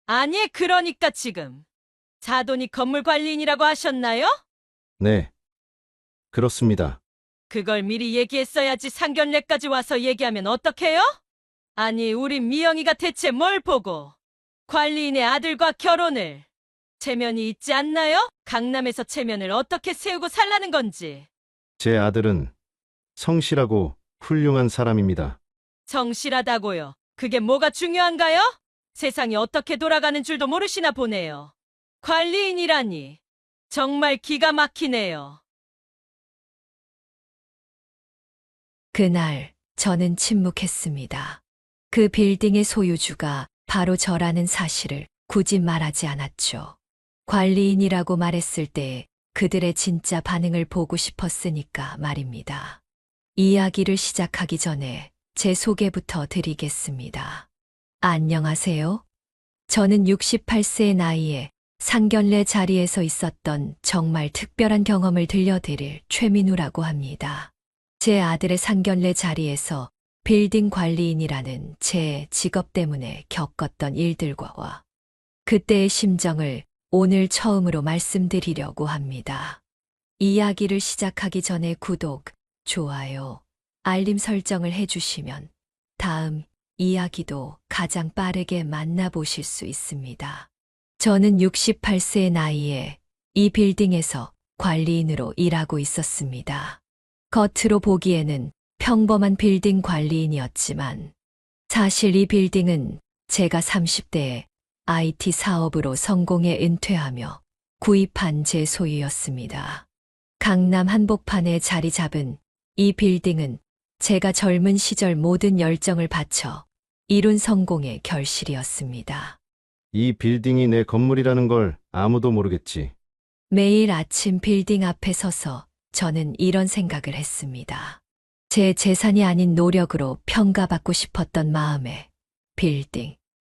아니, 그러니까 지금 사돈이 건물 관리인이라고 하셨나요? 네, 그렇습니다. 그걸 미리 얘기했어야지 상견례까지 와서 얘기하면 어떡해요? 아니, 우리 미영이가 대체 뭘 보고 관리인의 아들과 결혼을 체면이 있지 않나요? 강남에서 체면을 어떻게 세우고 살라는 건지. 제 아들은 성실하고 훌륭한 사람입니다. 성실하다고요. 그게 뭐가 중요한가요? 세상이 어떻게 돌아가는 줄도 모르시나 보네요. 관리인이라니 정말 기가 막히네요. 그날 저는 침묵했습니다. 그 빌딩의 소유주가 바로 저라는 사실을 굳이 말하지 않았죠. 관리인이라고 말했을 때 그들의 진짜 반응을 보고 싶었으니까 말입니다. 이야기를 시작하기 전에 제 소개부터 드리겠습니다. 안녕하세요. 저는 68세의 나이에 상견례 자리에서 있었던 정말 특별한 경험을 들려드릴 최민우라고 합니다. 제 아들의 상견례 자리에서 빌딩 관리인이라는 제 직업 때문에 겪었던 일들과 그때의 심정을 오늘 처음으로 말씀드리려고 합니다. 이야기를 시작하기 전에 구독, 좋아요, 알림 설정을 해주시면 다음 이야기도 가장 빠르게 만나보실 수 있습니다. 저는 68세의 나이에 이 빌딩에서 관리인으로 일하고 있었습니다. 겉으로 보기에는 평범한 빌딩 관리인이었지만 사실 이 빌딩은 제가 30대에 IT 사업으로 성공해 은퇴하며 구입한 제 소유였습니다. 강남 한복판에 자리 잡은 이 빌딩은 제가 젊은 시절 모든 열정을 바쳐 이룬 성공의 결실이었습니다. 이 빌딩이 내 건물이라는 걸 아무도 모르겠지. 매일 아침 빌딩 앞에 서서 저는 이런 생각을 했습니다. 제 재산이 아닌 노력으로 평가받고 싶었던 마음에 빌딩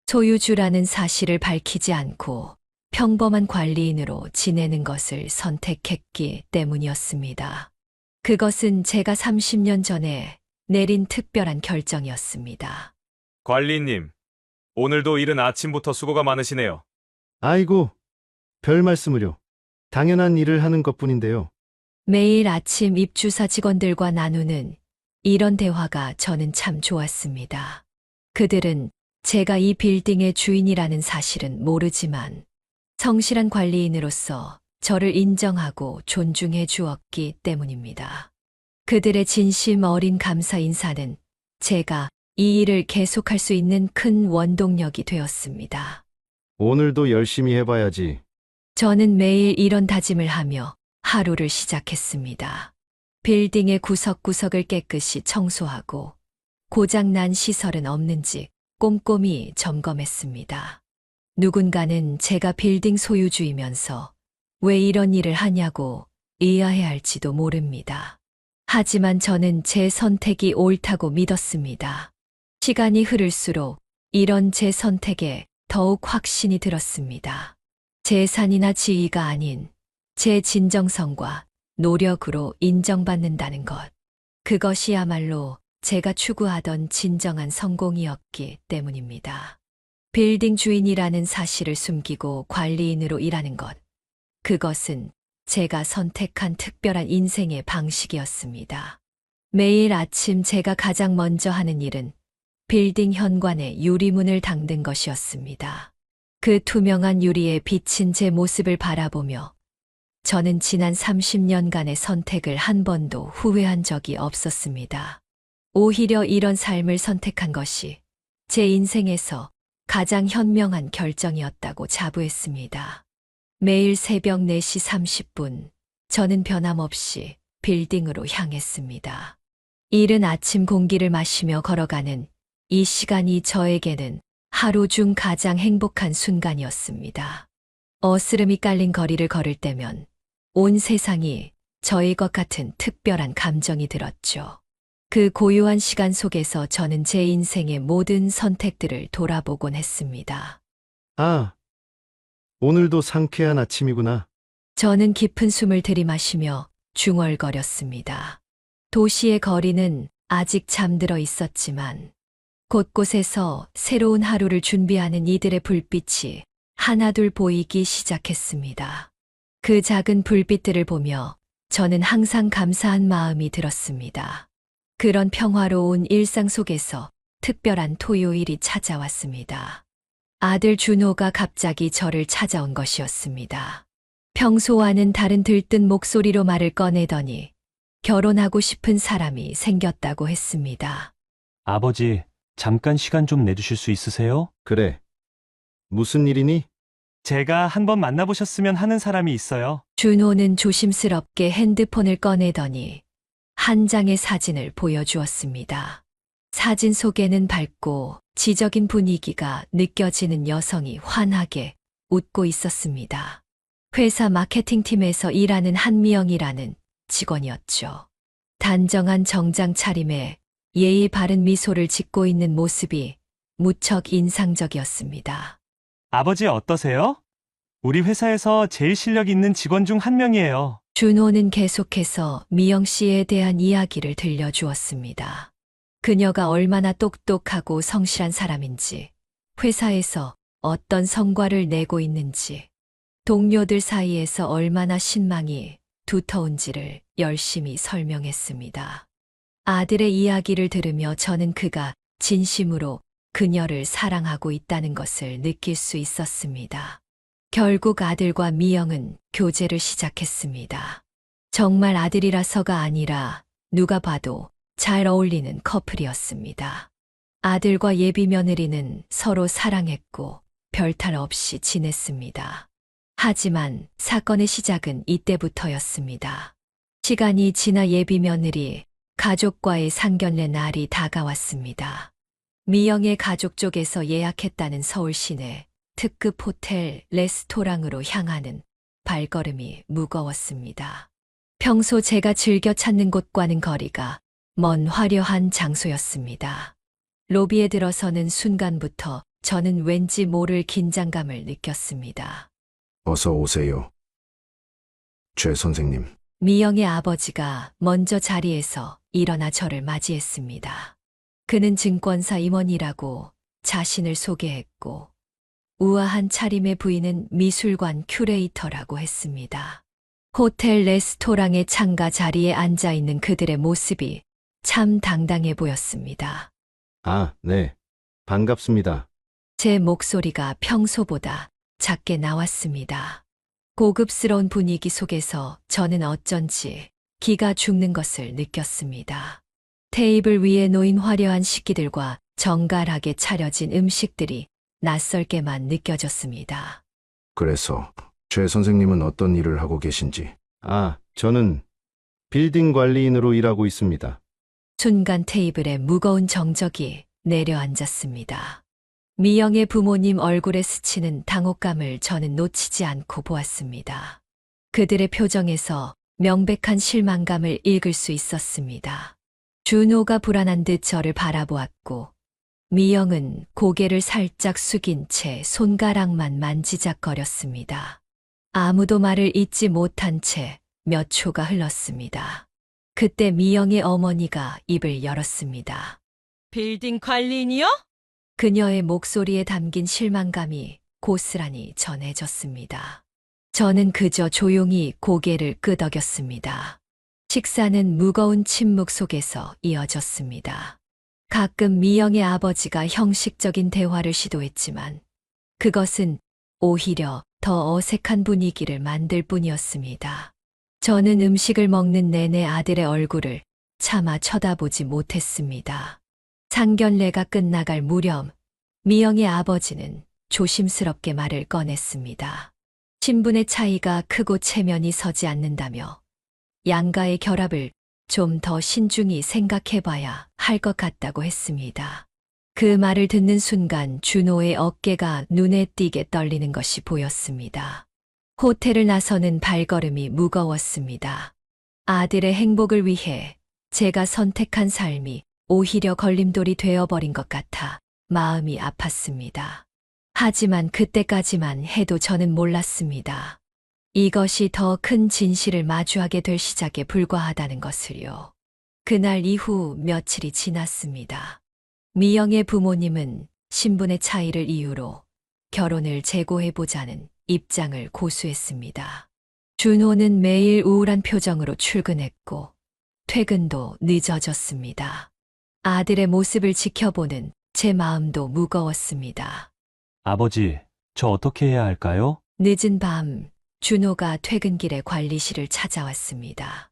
소유주라는 사실을 밝히지 않고 평범한 관리인으로 지내는 것을 선택했기 때문이었습니다. 그것은 제가 30년 전에 내린 특별한 결정이었습니다. 관리님, 오늘도 이른 아침부터 수고가 많으시네요. 아이고, 별 말씀을요. 당연한 일을 하는 것뿐인데요. 매일 아침 입주사 직원들과 나누는 이런 대화가 저는 참 좋았습니다. 그들은 제가 이 빌딩의 주인이라는 사실은 모르지만 성실한 관리인으로서 저를 인정하고 존중해 주었기 때문입니다. 그들의 진심 어린 감사 인사는 제가 이 일을 계속할 수 있는 큰 원동력이 되었습니다. 오늘도 열심히 해봐야지. 저는 매일 이런 다짐을 하며 하루를 시작했습니다. 빌딩의 구석구석을 깨끗이 청소하고 고장난 시설은 없는지 꼼꼼히 점검했습니다. 누군가는 제가 빌딩 소유주이면서 왜 이런 일을 하냐고 의아해할지도 모릅니다. 하지만 저는 제 선택이 옳다고 믿었습니다. 시간이 흐를수록 이런 제 선택에 더욱 확신이 들었습니다. 재산이나 지위가 아닌 제 진정성과 노력으로 인정받는다는 것. 그것이야말로 제가 추구하던 진정한 성공이었기 때문입니다. 빌딩 주인이라는 사실을 숨기고 관리인으로 일하는 것. 그것은 제가 선택한 특별한 인생의 방식이었습니다. 매일 아침 제가 가장 먼저 하는 일은 빌딩 현관에 유리문을 닦는 것이었습니다. 그 투명한 유리에 비친 제 모습을 바라보며 저는 지난 30년간의 선택을 한 번도 후회한 적이 없었습니다. 오히려 이런 삶을 선택한 것이 제 인생에서 가장 현명한 결정이었다고 자부했습니다. 매일 새벽 4시 30분, 저는 변함없이 빌딩으로 향했습니다. 이른 아침 공기를 마시며 걸어가는 이 시간이 저에게는 하루 중 가장 행복한 순간이었습니다. 어스름이 깔린 거리를 걸을 때면 온 세상이 저의 것 같은 특별한 감정이 들었죠. 그 고요한 시간 속에서 저는 제 인생의 모든 선택들을 돌아보곤 했습니다. 아, 오늘도 상쾌한 아침이구나. 저는 깊은 숨을 들이마시며 중얼거렸습니다. 도시의 거리는 아직 잠들어 있었지만 곳곳에서 새로운 하루를 준비하는 이들의 불빛이 하나둘 보이기 시작했습니다. 그 작은 불빛들을 보며 저는 항상 감사한 마음이 들었습니다. 그런 평화로운 일상 속에서 특별한 토요일이 찾아왔습니다. 아들 준호가 갑자기 저를 찾아온 것이었습니다. 평소와는 다른 들뜬 목소리로 말을 꺼내더니 결혼하고 싶은 사람이 생겼다고 했습니다. 아버지, 잠깐 시간 좀 내주실 수 있으세요? 그래. 무슨 일이니? 제가 한번 만나보셨으면 하는 사람이 있어요. 준호는 조심스럽게 핸드폰을 꺼내더니 한 장의 사진을 보여주었습니다. 사진 속에는 밝고 지적인 분위기가 느껴지는 여성이 환하게 웃고 있었습니다. 회사 마케팅팀에서 일하는 한미영이라는 직원이었죠. 단정한 정장 차림에 예의 바른 미소를 짓고 있는 모습이 무척 인상적이었습니다. 아버지 어떠세요? 우리 회사에서 제일 실력 있는 직원 중 한 명이에요. 준호는 계속해서 미영 씨에 대한 이야기를 들려주었습니다. 그녀가 얼마나 똑똑하고 성실한 사람인지, 회사에서 어떤 성과를 내고 있는지, 동료들 사이에서 얼마나 신망이 두터운지를 열심히 설명했습니다. 아들의 이야기를 들으며 저는 그가 진심으로 그녀를 사랑하고 있다는 것을 느낄 수 있었습니다. 결국 아들과 미영은 교제를 시작했습니다. 정말 아들이라서가 아니라 누가 봐도 잘 어울리는 커플이었습니다. 아들과 예비 며느리는 서로 사랑했고 별탈 없이 지냈습니다. 하지만 사건의 시작은 이때부터였습니다. 시간이 지나 예비 며느리, 가족과의 상견례 날이 다가왔습니다. 미영의 가족 쪽에서 예약했다는 서울 시내 특급 호텔 레스토랑으로 향하는 발걸음이 무거웠습니다. 평소 제가 즐겨 찾는 곳과는 거리가 먼 화려한 장소였습니다. 로비에 들어서는 순간부터 저는 왠지 모를 긴장감을 느꼈습니다. 어서 오세요. 최 선생님. 미영의 아버지가 먼저 자리에서 일어나 저를 맞이했습니다. 그는 증권사 임원이라고 자신을 소개했고 우아한 차림의 부인은 미술관 큐레이터라고 했습니다. 호텔 레스토랑의 창가 자리에 앉아 있는 그들의 모습이 참 당당해 보였습니다. 아, 네. 반갑습니다. 제 목소리가 평소보다 작게 나왔습니다. 고급스러운 분위기 속에서 저는 어쩐지 기가 죽는 것을 느꼈습니다. 테이블 위에 놓인 화려한 식기들과 정갈하게 차려진 음식들이 낯설게만 느껴졌습니다. 그래서 최 선생님은 어떤 일을 하고 계신지. 아, 저는 빌딩 관리인으로 일하고 있습니다. 순간 테이블에 무거운 정적이 내려앉았습니다. 미영의 부모님 얼굴에 스치는 당혹감을 저는 놓치지 않고 보았습니다. 그들의 표정에서 명백한 실망감을 읽을 수 있었습니다. 준호가 불안한 듯 저를 바라보았고 미영은 고개를 살짝 숙인 채 손가락만 만지작거렸습니다. 아무도 말을 잇지 못한 채 몇 초가 흘렀습니다. 그때 미영의 어머니가 입을 열었습니다. 빌딩 관리인이요? 그녀의 목소리에 담긴 실망감이 고스란히 전해졌습니다. 저는 그저 조용히 고개를 끄덕였습니다. 식사는 무거운 침묵 속에서 이어졌습니다. 가끔 미영의 아버지가 형식적인 대화를 시도했지만 그것은 오히려 더 어색한 분위기를 만들 뿐이었습니다. 저는 음식을 먹는 내내 아들의 얼굴을 차마 쳐다보지 못했습니다. 상견례가 끝나갈 무렵 미영의 아버지는 조심스럽게 말을 꺼냈습니다. 신분의 차이가 크고 체면이 서지 않는다며 양가의 결합을 좀 더 신중히 생각해봐야 할 것 같다고 했습니다. 그 말을 듣는 순간 준호의 어깨가 눈에 띄게 떨리는 것이 보였습니다. 호텔을 나서는 발걸음이 무거웠습니다. 아들의 행복을 위해 제가 선택한 삶이 오히려 걸림돌이 되어버린 것 같아 마음이 아팠습니다. 하지만 그때까지만 해도 저는 몰랐습니다. 이것이 더 큰 진실을 마주하게 될 시작에 불과하다는 것을요. 그날 이후 며칠이 지났습니다. 미영의 부모님은 신분의 차이를 이유로 결혼을 재고해보자는 입장을 고수했습니다. 준호는 매일 우울한 표정으로 출근했고 퇴근도 늦어졌습니다. 아들의 모습을 지켜보는 제 마음도 무거웠습니다. 아버지, 저 어떻게 해야 할까요? 늦은 밤 준호가 퇴근길에 관리실을 찾아왔습니다.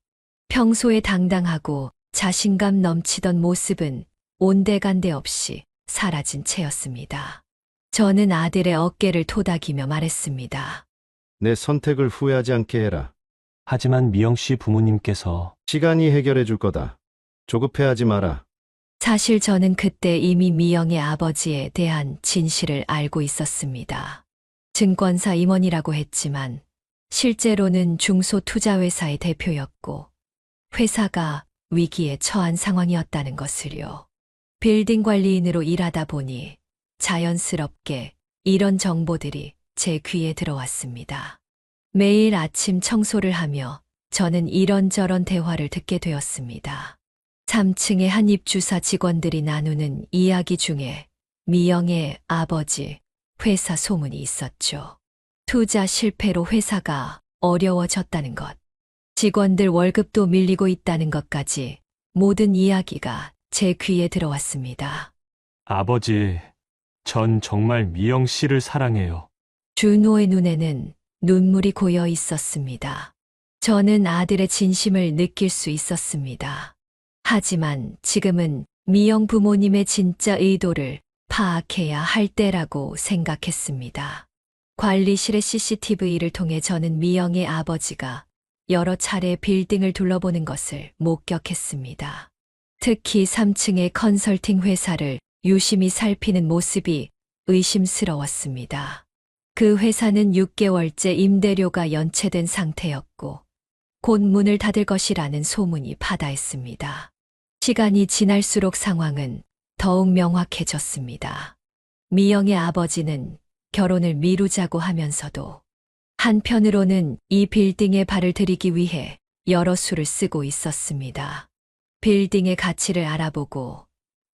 평소에 당당하고 자신감 넘치던 모습은 온데간데 없이 사라진 채였습니다. 저는 아들의 어깨를 토닥이며 말했습니다. 내 선택을 후회하지 않게 해라. 하지만 미영 씨 부모님께서 시간이 해결해 줄 거다. 조급해하지 마라. 사실 저는 그때 이미 미영의 아버지에 대한 진실을 알고 있었습니다. 증권사 임원이라고 했지만 실제로는 중소투자회사의 대표였고 회사가 위기에 처한 상황이었다는 것을요. 빌딩 관리인으로 일하다 보니 자연스럽게 이런 정보들이 제 귀에 들어왔습니다. 매일 아침 청소를 하며 저는 이런저런 대화를 듣게 되었습니다. 3층의 한 입주사 직원들이 나누는 이야기 중에 미영의 아버지 회사 소문이 있었죠. 투자 실패로 회사가 어려워졌다는 것, 직원들 월급도 밀리고 있다는 것까지 모든 이야기가 제 귀에 들어왔습니다. 아버지, 전 정말 미영 씨를 사랑해요. 준호의 눈에는 눈물이 고여 있었습니다. 저는 아들의 진심을 느낄 수 있었습니다. 하지만 지금은 미영 부모님의 진짜 의도를 파악해야 할 때라고 생각했습니다. 관리실의 CCTV를 통해 저는 미영의 아버지가 여러 차례 빌딩을 둘러보는 것을 목격했습니다. 특히 3층의 컨설팅 회사를 유심히 살피는 모습이 의심스러웠습니다. 그 회사는 6개월째 임대료가 연체된 상태였고 곧 문을 닫을 것이라는 소문이 파다했습니다. 시간이 지날수록 상황은 더욱 명확해졌습니다. 미영의 아버지는 결혼을 미루자고 하면서도 한편으로는 이 빌딩에 발을 들이기 위해 여러 수를 쓰고 있었습니다. 빌딩의 가치를 알아보고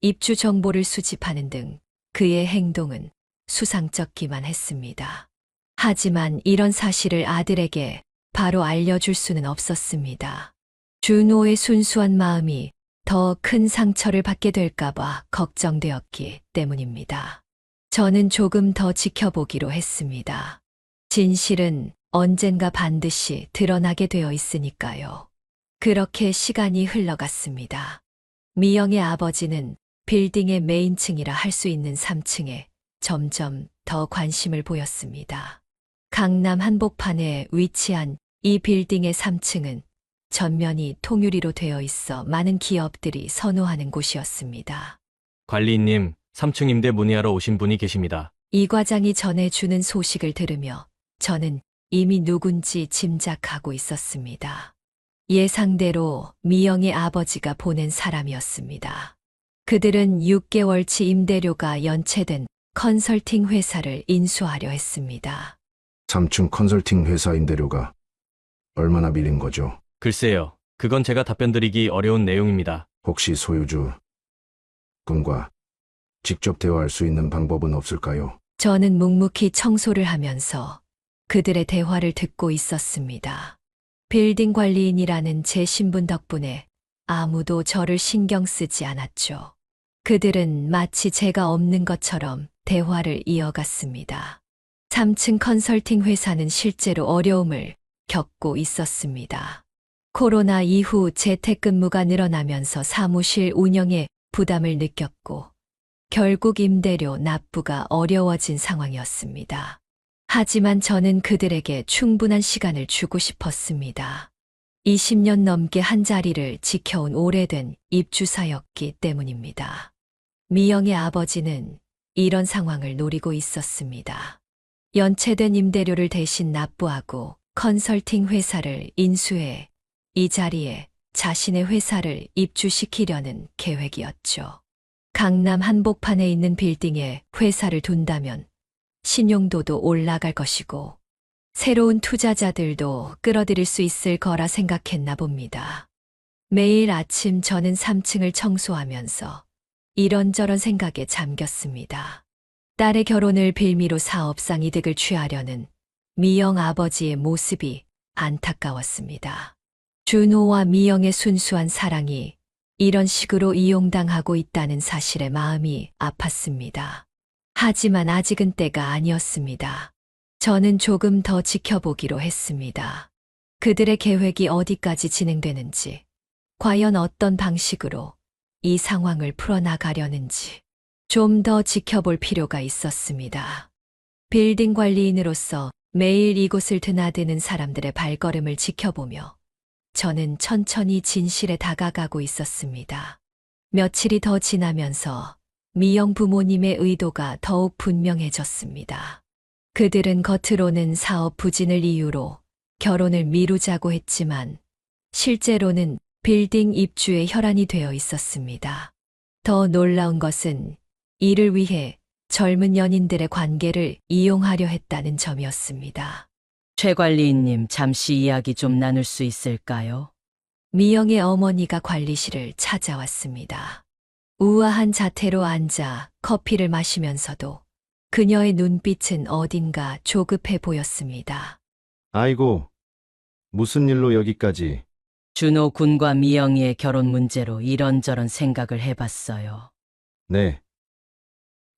입주 정보를 수집하는 등 그의 행동은 수상쩍기만 했습니다. 하지만 이런 사실을 아들에게 바로 알려줄 수는 없었습니다. 준호의 순수한 마음이 더 큰 상처를 받게 될까봐 걱정되었기 때문입니다. 저는 조금 더 지켜보기로 했습니다. 진실은 언젠가 반드시 드러나게 되어 있으니까요. 그렇게 시간이 흘러갔습니다. 미영의 아버지는 빌딩의 메인층이라 할 수 있는 3층에 점점 더 관심을 보였습니다. 강남 한복판에 위치한 이 빌딩의 3층은 전면이 통유리로 되어 있어 많은 기업들이 선호하는 곳이었습니다. 관리인님, 3층 임대 문의하러 오신 분이 계십니다. 이 과장이 전해주는 소식을 들으며 저는 이미 누군지 짐작하고 있었습니다. 예상대로 미영의 아버지가 보낸 사람이었습니다. 그들은 6개월치 임대료가 연체된 컨설팅 회사를 인수하려 했습니다. 3층 컨설팅 회사 임대료가 얼마나 밀린 거죠? 글쎄요, 그건 제가 답변드리기 어려운 내용입니다. 혹시 소유주 분과 직접 대화할 수 있는 방법은 없을까요? 저는 묵묵히 청소를 하면서 그들의 대화를 듣고 있었습니다. 빌딩 관리인이라는 제 신분 덕분에 아무도 저를 신경 쓰지 않았죠. 그들은 마치 제가 없는 것처럼 대화를 이어갔습니다. 3층 컨설팅 회사는 실제로 어려움을 겪고 있었습니다. 코로나 이후 재택근무가 늘어나면서 사무실 운영에 부담을 느꼈고 결국 임대료 납부가 어려워진 상황이었습니다. 하지만 저는 그들에게 충분한 시간을 주고 싶었습니다. 20년 넘게 한 자리를 지켜온 오래된 입주사였기 때문입니다. 미영의 아버지는 이런 상황을 노리고 있었습니다. 연체된 임대료를 대신 납부하고 컨설팅 회사를 인수해 이 자리에 자신의 회사를 입주시키려는 계획이었죠. 강남 한복판에 있는 빌딩에 회사를 둔다면 신용도도 올라갈 것이고 새로운 투자자들도 끌어들일 수 있을 거라 생각했나 봅니다. 매일 아침 저는 3층을 청소하면서 이런저런 생각에 잠겼습니다. 딸의 결혼을 빌미로 사업상 이득을 취하려는 미영 아버지의 모습이 안타까웠습니다. 준호와 미영의 순수한 사랑이 이런 식으로 이용당하고 있다는 사실에 마음이 아팠습니다. 하지만 아직은 때가 아니었습니다. 저는 조금 더 지켜보기로 했습니다. 그들의 계획이 어디까지 진행되는지, 과연 어떤 방식으로 이 상황을 풀어나가려는지 좀 더 지켜볼 필요가 있었습니다. 빌딩 관리인으로서 매일 이곳을 드나드는 사람들의 발걸음을 지켜보며 저는 천천히 진실에 다가가고 있었습니다. 며칠이 더 지나면서 미영 부모님의 의도가 더욱 분명해졌습니다. 그들은 겉으로는 사업 부진을 이유로 결혼을 미루자고 했지만 실제로는 빌딩 입주에 혈안이 되어 있었습니다. 더 놀라운 것은 이를 위해 젊은 연인들의 관계를 이용하려 했다는 점이었습니다. 최 관리인님, 잠시 이야기 좀 나눌 수 있을까요? 미영의 어머니가 관리실을 찾아왔습니다. 우아한 자태로 앉아 커피를 마시면서도 그녀의 눈빛은 어딘가 조급해 보였습니다. 아이고, 무슨 일로 여기까지? 준호 군과 미영이의 결혼 문제로 이런저런 생각을 해봤어요. 네.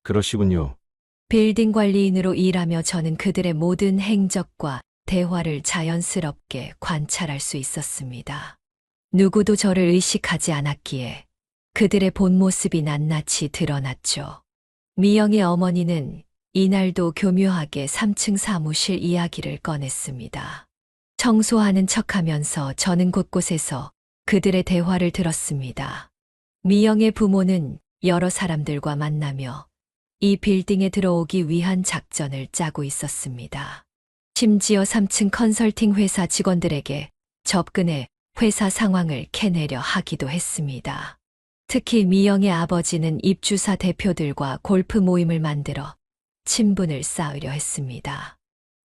그러시군요. 빌딩 관리인으로 일하며 저는 그들의 모든 행적과 대화를 자연스럽게 관찰할 수 있었습니다. 누구도 저를 의식하지 않았기에 그들의 본 모습이 낱낱이 드러났죠. 미영의 어머니는 이날도 교묘하게 3층 사무실 이야기를 꺼냈습니다. 청소하는 척하면서 저는 곳곳에서 그들의 대화를 들었습니다. 미영의 부모는 여러 사람들과 만나며 이 빌딩에 들어오기 위한 작전을 짜고 있었습니다. 심지어 3층 컨설팅 회사 직원들에게 접근해 회사 상황을 캐내려 하기도 했습니다. 특히 미영의 아버지는 입주사 대표들과 골프 모임을 만들어 친분을 쌓으려 했습니다.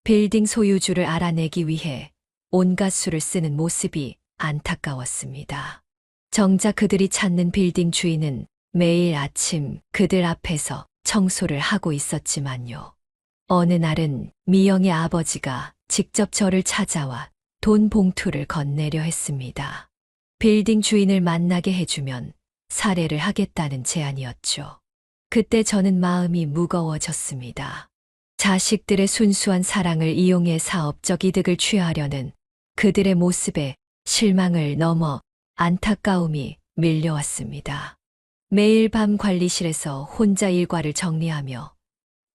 빌딩 소유주를 알아내기 위해 온갖 수를 쓰는 모습이 안타까웠습니다. 정작 그들이 찾는 빌딩 주인은 매일 아침 그들 앞에서 청소를 하고 있었지만요. 어느 날은 미영의 아버지가 직접 저를 찾아와 돈 봉투를 건네려 했습니다. 빌딩 주인을 만나게 해주면 살해를 하겠다는 제안이었죠. 그때 저는 마음이 무거워졌습니다. 자식들의 순수한 사랑을 이용해 사업적 이득을 취하려는 그들의 모습에 실망을 넘어 안타까움이 밀려왔습니다. 매일 밤 관리실에서 혼자 일과를 정리하며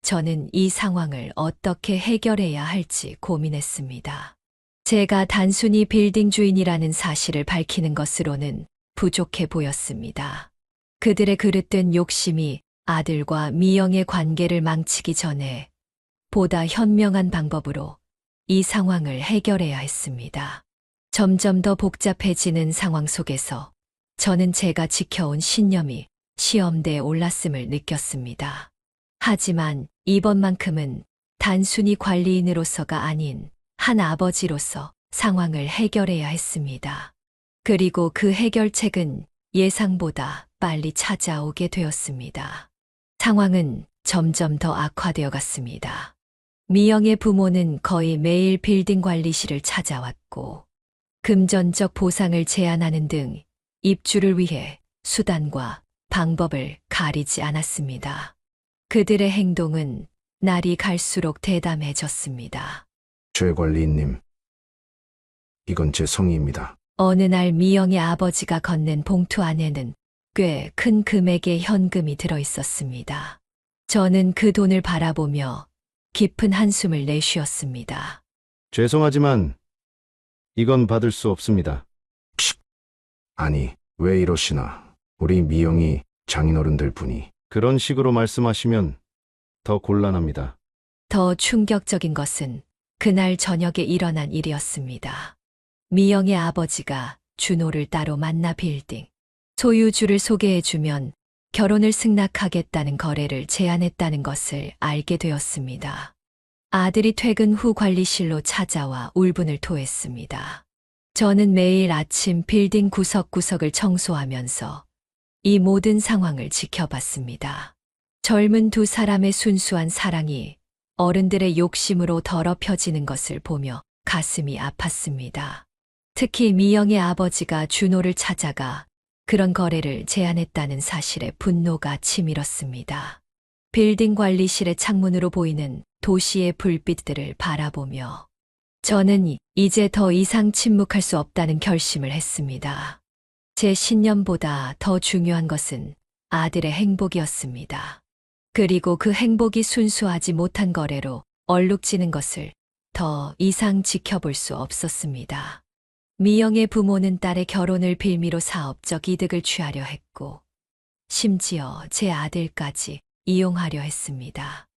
저는 이 상황을 어떻게 해결해야 할지 고민했습니다. 제가 단순히 빌딩 주인이라는 사실을 밝히는 것으로는 부족해 보였습니다. 그들의 그릇된 욕심이 아들과 미영의 관계를 망치기 전에 보다 현명한 방법으로 이 상황을 해결해야 했습니다. 점점 더 복잡해지는 상황 속에서 저는 제가 지켜온 신념이 시험대에 올랐음을 느꼈습니다. 하지만 이번만큼은 단순히 관리인으로서가 아닌 한 아버지로서 상황을 해결해야 했습니다. 그리고 그 해결책은 예상보다 빨리 찾아오게 되었습니다. 상황은 점점 더 악화되어 갔습니다. 미영의 부모는 거의 매일 빌딩 관리실을 찾아왔고 금전적 보상을 제안하는 등 입주를 위해 수단과 방법을 가리지 않았습니다. 그들의 행동은 날이 갈수록 대담해졌습니다. 최 관리인님, 이건 제 성의입니다. 어느 날 미영의 아버지가 건넨 봉투 안에는 꽤 큰 금액의 현금이 들어 있었습니다. 저는 그 돈을 바라보며 깊은 한숨을 내쉬었습니다. 죄송하지만 이건 받을 수 없습니다. 아니, 왜 이러시나. 우리 미영이 장인어른들 분이. 그런 식으로 말씀하시면 더 곤란합니다. 더 충격적인 것은 그날 저녁에 일어난 일이었습니다. 미영의 아버지가 준호를 따로 만나 빌딩 소유주를 소개해주면 결혼을 승낙하겠다는 거래를 제안했다는 것을 알게 되었습니다. 아들이 퇴근 후 관리실로 찾아와 울분을 토했습니다. 저는 매일 아침 빌딩 구석구석을 청소하면서 이 모든 상황을 지켜봤습니다. 젊은 두 사람의 순수한 사랑이 어른들의 욕심으로 더럽혀지는 것을 보며 가슴이 아팠습니다. 특히 미영의 아버지가 준호를 찾아가 그런 거래를 제안했다는 사실에 분노가 치밀었습니다. 빌딩 관리실의 창문으로 보이는 도시의 불빛들을 바라보며 저는 이제 더 이상 침묵할 수 없다는 결심을 했습니다. 제 신념보다 더 중요한 것은 아들의 행복이었습니다. 그리고 그 행복이 순수하지 못한 거래로 얼룩지는 것을 더 이상 지켜볼 수 없었습니다. 미영의 부모는 딸의 결혼을 빌미로 사업적 이득을 취하려 했고, 심지어 제 아들까지 이용하려 했습니다.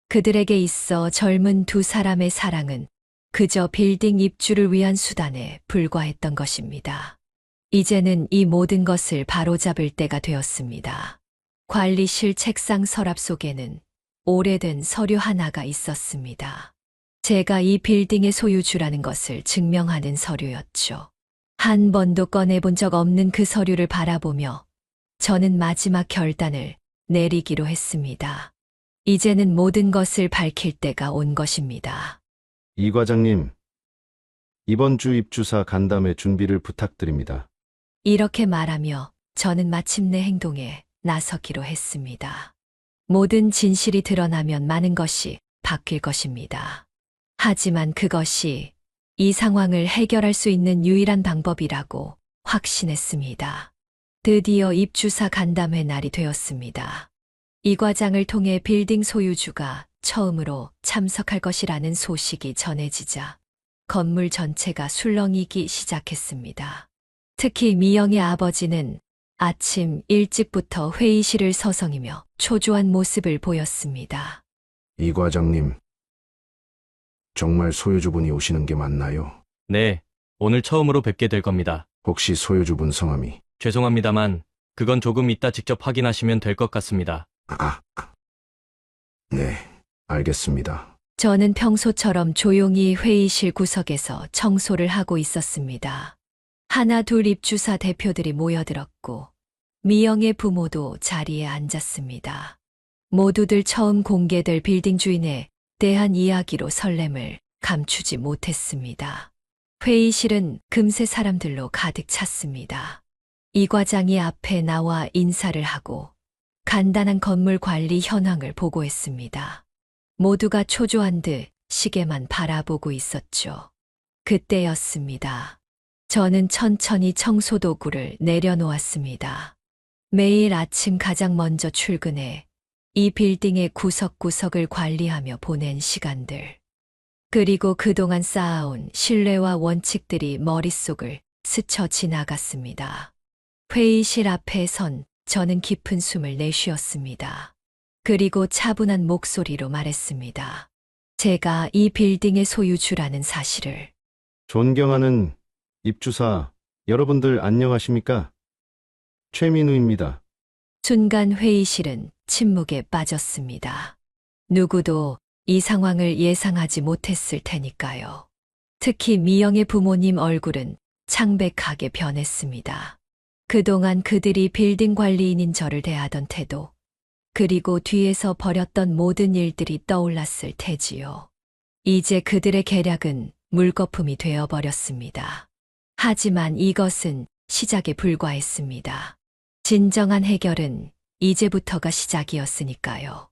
그들에게 있어 젊은 두 사람의 사랑은 그저 빌딩 입주를 위한 수단에 불과했던 것입니다. 이제는 이 모든 것을 바로잡을 때가 되었습니다. 관리실 책상 서랍 속에는 오래된 서류 하나가 있었습니다. 제가 이 빌딩의 소유주라는 것을 증명하는 서류였죠. 한 번도 꺼내본 적 없는 그 서류를 바라보며 저는 마지막 결단을 내리기로 했습니다. 이제는 모든 것을 밝힐 때가 온 것입니다. 이 과장님, 이번 주 입주사 간담회 준비를 부탁드립니다. 이렇게 말하며 저는 마침내 행동에 나서기로 했습니다. 모든 진실이 드러나면 많은 것이 바뀔 것입니다. 하지만 그것이 이 상황을 해결할 수 있는 유일한 방법이라고 확신했습니다. 드디어 입주사 간담회 날이 되었습니다. 이 과장을 통해 빌딩 소유주가 처음으로 참석할 것이라는 소식이 전해지자 건물 전체가 술렁이기 시작했습니다. 특히 미영의 아버지는 아침 일찍부터 회의실을 서성이며 초조한 모습을 보였습니다. 이 과장님, 정말 소유주분이 오시는 게 맞나요? 네, 오늘 처음으로 뵙게 될 겁니다. 혹시 소유주분 성함이? 죄송합니다만, 그건 조금 이따 직접 확인하시면 될 것 같습니다. 네, 알겠습니다. 저는 평소처럼 조용히 회의실 구석에서 청소를 하고 있었습니다. 하나 둘 입주사 대표들이 모여들었고 미영의 부모도 자리에 앉았습니다. 모두들 처음 공개될 빌딩 주인에 대한 이야기로 설렘을 감추지 못했습니다. 회의실은 금세 사람들로 가득 찼습니다. 이 과장이 앞에 나와 인사를 하고 간단한 건물 관리 현황을 보고했습니다. 모두가 초조한 듯 시계만 바라보고 있었죠. 그때였습니다. 저는 천천히 청소 도구를 내려놓았습니다. 매일 아침 가장 먼저 출근해 이 빌딩의 구석구석을 관리하며 보낸 시간들. 그리고 그동안 쌓아온 신뢰와 원칙들이 머릿속을 스쳐 지나갔습니다. 회의실 앞에 선 저는 깊은 숨을 내쉬었습니다. 그리고 차분한 목소리로 말했습니다. 제가 이 빌딩의 소유주라는 사실을. 존경하는 입주사 여러분들 안녕하십니까? 최민우입니다. 순간 회의실은 침묵에 빠졌습니다. 누구도 이 상황을 예상하지 못했을 테니까요. 특히 미영의 부모님 얼굴은 창백하게 변했습니다. 그동안 그들이 빌딩 관리인인 저를 대하던 태도, 그리고 뒤에서 벌였던 모든 일들이 떠올랐을 테지요. 이제 그들의 계략은 물거품이 되어버렸습니다. 하지만 이것은 시작에 불과했습니다. 진정한 해결은 이제부터가 시작이었으니까요.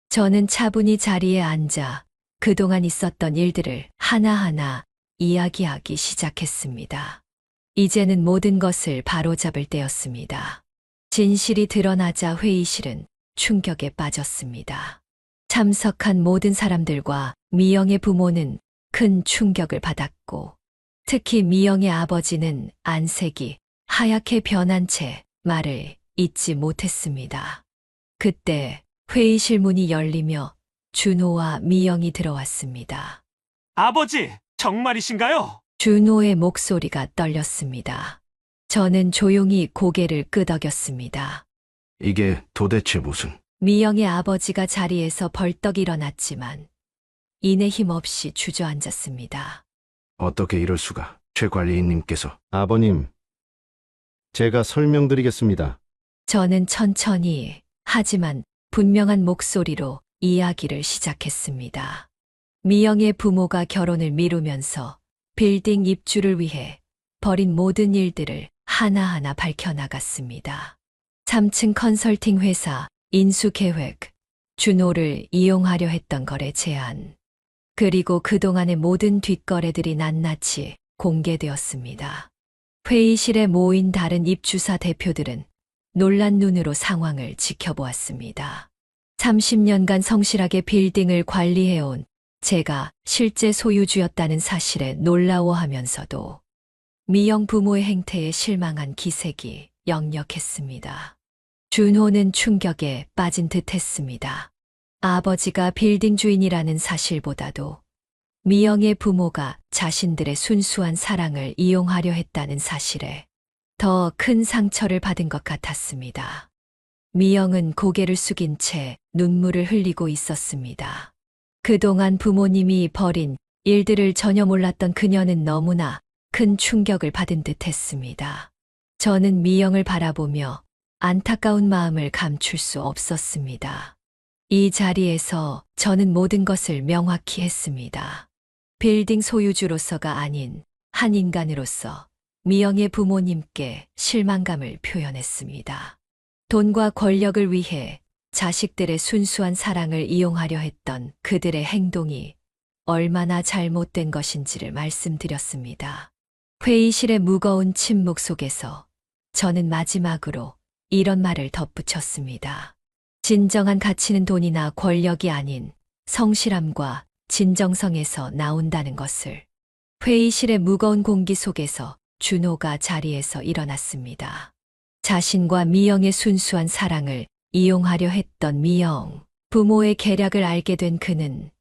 저는 차분히 자리에 앉아 그동안 있었던 일들을 하나하나 이야기하기 시작했습니다. 이제는 모든 것을 바로잡을 때였습니다. 진실이 드러나자 회의실은 충격에 빠졌습니다. 참석한 모든 사람들과 미영의 부모는 큰 충격을 받았고, 특히 미영의 아버지는 안색이 하얗게 변한 채 말을 잇지 못했습니다. 그때 회의실 문이 열리며 준호와 미영이 들어왔습니다. 아버지, 정말이신가요? 준호의 목소리가 떨렸습니다. 저는 조용히 고개를 끄덕였습니다. 이게 도대체 무슨? 미영의 아버지가 자리에서 벌떡 일어났지만 이내 힘없이 주저앉았습니다. 어떻게 이럴 수가? 최 관리인님께서. 아버님, 제가 설명드리겠습니다. 저는 천천히 하지만 분명한 목소리로 이야기를 시작했습니다. 미영의 부모가 결혼을 미루면서 빌딩 입주를 위해 벌인 모든 일들을 하나하나 밝혀나갔습니다. 3층 컨설팅 회사 인수 계획, 준호를 이용하려 했던 거래 제안, 그리고 그동안의 모든 뒷거래들이 낱낱이 공개되었습니다. 회의실에 모인 다른 입주사 대표들은 놀란 눈으로 상황을 지켜보았습니다. 30년간 성실하게 빌딩을 관리해온 제가 실제 소유주였다는 사실에 놀라워하면서도 미영 부모의 행태에 실망한 기색이 역력했습니다. 준호는 충격에 빠진 듯 했습니다. 아버지가 빌딩 주인이라는 사실보다도 미영의 부모가 자신들의 순수한 사랑을 이용하려 했다는 사실에 더 큰 상처를 받은 것 같았습니다. 미영은 고개를 숙인 채 눈물을 흘리고 있었습니다. 그동안 부모님이 벌인 일들을 전혀 몰랐던 그녀는 너무나 큰 충격을 받은 듯 했습니다. 저는 미영을 바라보며 안타까운 마음을 감출 수 없었습니다. 이 자리에서 저는 모든 것을 명확히 했습니다. 빌딩 소유주로서가 아닌 한 인간으로서 미영의 부모님께 실망감을 표현했습니다. 돈과 권력을 위해 자식들의 순수한 사랑을 이용하려 했던 그들의 행동이 얼마나 잘못된 것인지를 말씀드렸습니다. 회의실의 무거운 침묵 속에서 저는 마지막으로 이런 말을 덧붙였습니다. 진정한 가치는 돈이나 권력이 아닌 성실함과 진정성에서 나온다는 것을. 회의실의 무거운 공기 속에서 준호가 자리에서 일어났습니다. 자신과 미영의 순수한 사랑을 이용하려 했던 미영, 부모의 계략을 알게 된 그는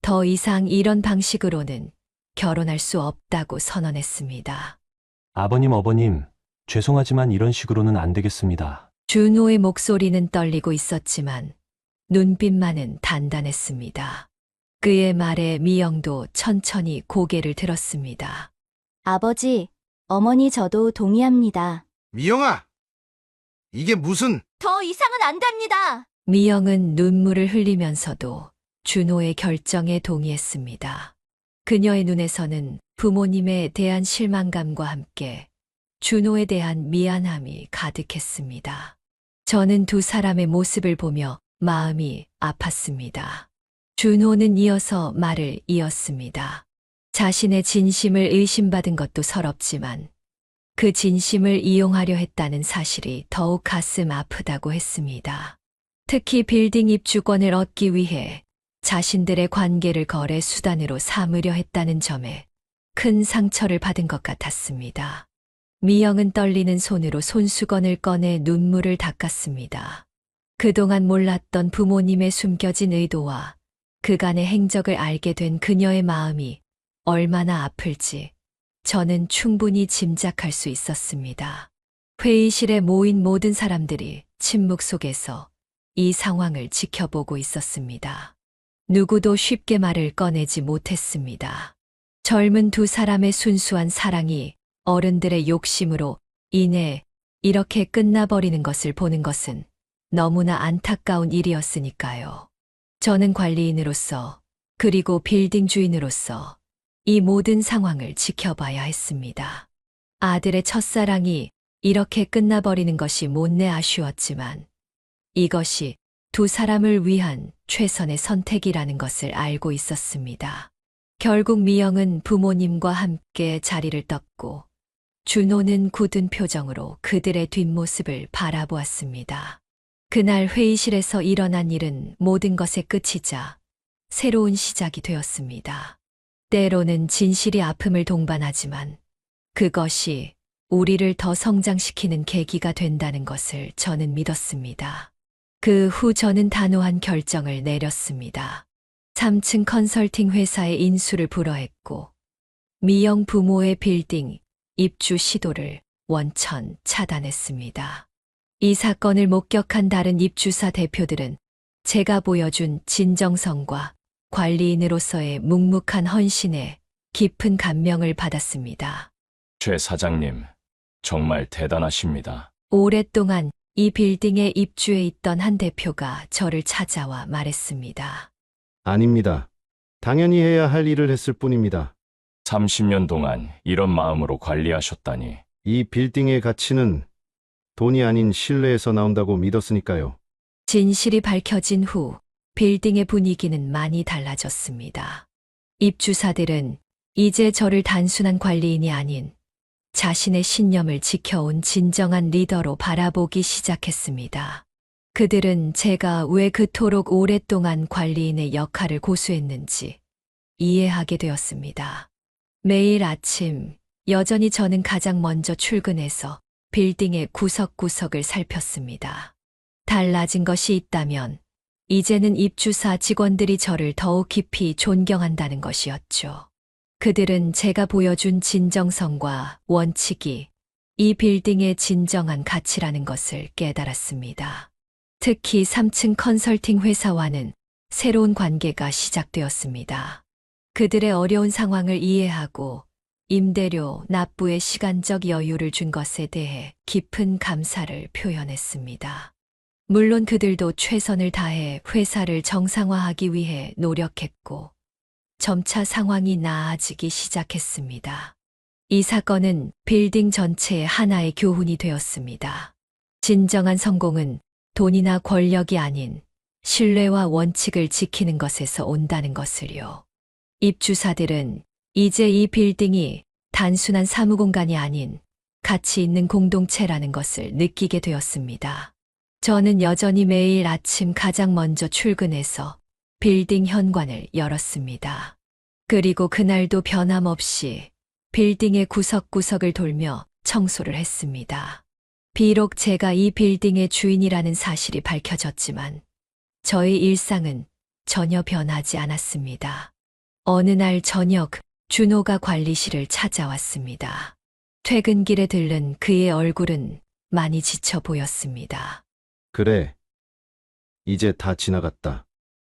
더 이상 이런 방식으로는 결혼할 수 없다고 선언했습니다. 아버님, 어머님, 죄송하지만 이런 식으로는 안 되겠습니다. 준호의 목소리는 떨리고 있었지만 눈빛만은 단단했습니다. 그의 말에 미영도 천천히 고개를 들었습니다. 아버지, 어머니 저도 동의합니다. 미영아! 이게 무슨... 더 이상은 안 됩니다. 미영은 눈물을 흘리면서도 준호의 결정에 동의했습니다. 그녀의 눈에서는 부모님에 대한 실망감과 함께 준호에 대한 미안함이 가득했습니다. 저는 두 사람의 모습을 보며 마음이 아팠습니다. 준호는 이어서 말을 이었습니다. 자신의 진심을 의심받은 것도 서럽지만 그 진심을 이용하려 했다는 사실이 더욱 가슴 아프다고 했습니다. 특히 빌딩 입주권을 얻기 위해 자신들의 관계를 거래 수단으로 삼으려 했다는 점에 큰 상처를 받은 것 같았습니다. 미영은 떨리는 손으로 손수건을 꺼내 눈물을 닦았습니다. 그동안 몰랐던 부모님의 숨겨진 의도와 그간의 행적을 알게 된 그녀의 마음이 얼마나 아플지 저는 충분히 짐작할 수 있었습니다. 회의실에 모인 모든 사람들이 침묵 속에서 이 상황을 지켜보고 있었습니다. 누구도 쉽게 말을 꺼내지 못했습니다. 젊은 두 사람의 순수한 사랑이 어른들의 욕심으로 인해 이렇게 끝나버리는 것을 보는 것은 너무나 안타까운 일이었으니까요. 저는 관리인으로서 그리고 빌딩 주인으로서 이 모든 상황을 지켜봐야 했습니다. 아들의 첫사랑이 이렇게 끝나버리는 것이 못내 아쉬웠지만 이것이 두 사람을 위한 최선의 선택이라는 것을 알고 있었습니다. 결국 미영은 부모님과 함께 자리를 떴고 준호는 굳은 표정으로 그들의 뒷모습을 바라보았습니다. 그날 회의실에서 일어난 일은 모든 것의 끝이자 새로운 시작이 되었습니다. 때로는 진실이 아픔을 동반하지만 그것이 우리를 더 성장시키는 계기가 된다는 것을 저는 믿었습니다. 그 후 저는 단호한 결정을 내렸습니다. 3층 컨설팅 회사의 인수를 불허했고 미영 부모의 빌딩 입주 시도를 원천 차단했습니다. 이 사건을 목격한 다른 입주사 대표들은 제가 보여준 진정성과 관리인으로서의 묵묵한 헌신에 깊은 감명을 받았습니다. 최 사장님, 정말 대단하십니다. 오랫동안 이 빌딩에 입주해 있던 한 대표가 저를 찾아와 말했습니다. 아닙니다. 당연히 해야 할 일을 했을 뿐입니다. 30년 동안 이런 마음으로 관리하셨다니. 이 빌딩의 가치는 돈이 아닌 신뢰에서 나온다고 믿었으니까요. 진실이 밝혀진 후 빌딩의 분위기는 많이 달라졌습니다. 입주사들은 이제 저를 단순한 관리인이 아닌 자신의 신념을 지켜온 진정한 리더로 바라보기 시작했습니다. 그들은 제가 왜 그토록 오랫동안 관리인의 역할을 고수했는지 이해하게 되었습니다. 매일 아침 여전히 저는 가장 먼저 출근해서 빌딩의 구석구석을 살폈습니다. 달라진 것이 있다면 이제는 입주사 직원들이 저를 더욱 깊이 존경한다는 것이었죠. 그들은 제가 보여준 진정성과 원칙이 이 빌딩의 진정한 가치라는 것을 깨달았습니다. 특히 3층 컨설팅 회사와는 새로운 관계가 시작되었습니다. 그들의 어려운 상황을 이해하고 임대료 납부의 시간적 여유를 준 것에 대해 깊은 감사를 표현했습니다. 물론 그들도 최선을 다해 회사를 정상화하기 위해 노력했고 점차 상황이 나아지기 시작했습니다. 이 사건은 빌딩 전체의 하나의 교훈이 되었습니다. 진정한 성공은 돈이나 권력이 아닌 신뢰와 원칙을 지키는 것에서 온다는 것을요. 입주사들은 이제 이 빌딩이 단순한 사무공간이 아닌 가치 있는 공동체라는 것을 느끼게 되었습니다. 저는 여전히 매일 아침 가장 먼저 출근해서 빌딩 현관을 열었습니다. 그리고 그날도 변함없이 빌딩의 구석구석을 돌며 청소를 했습니다. 비록 제가 이 빌딩의 주인이라는 사실이 밝혀졌지만 저의 일상은 전혀 변하지 않았습니다. 어느 날 저녁 준호가 관리실을 찾아왔습니다. 퇴근길에 들른 그의 얼굴은 많이 지쳐 보였습니다. 그래. 이제 다 지나갔다.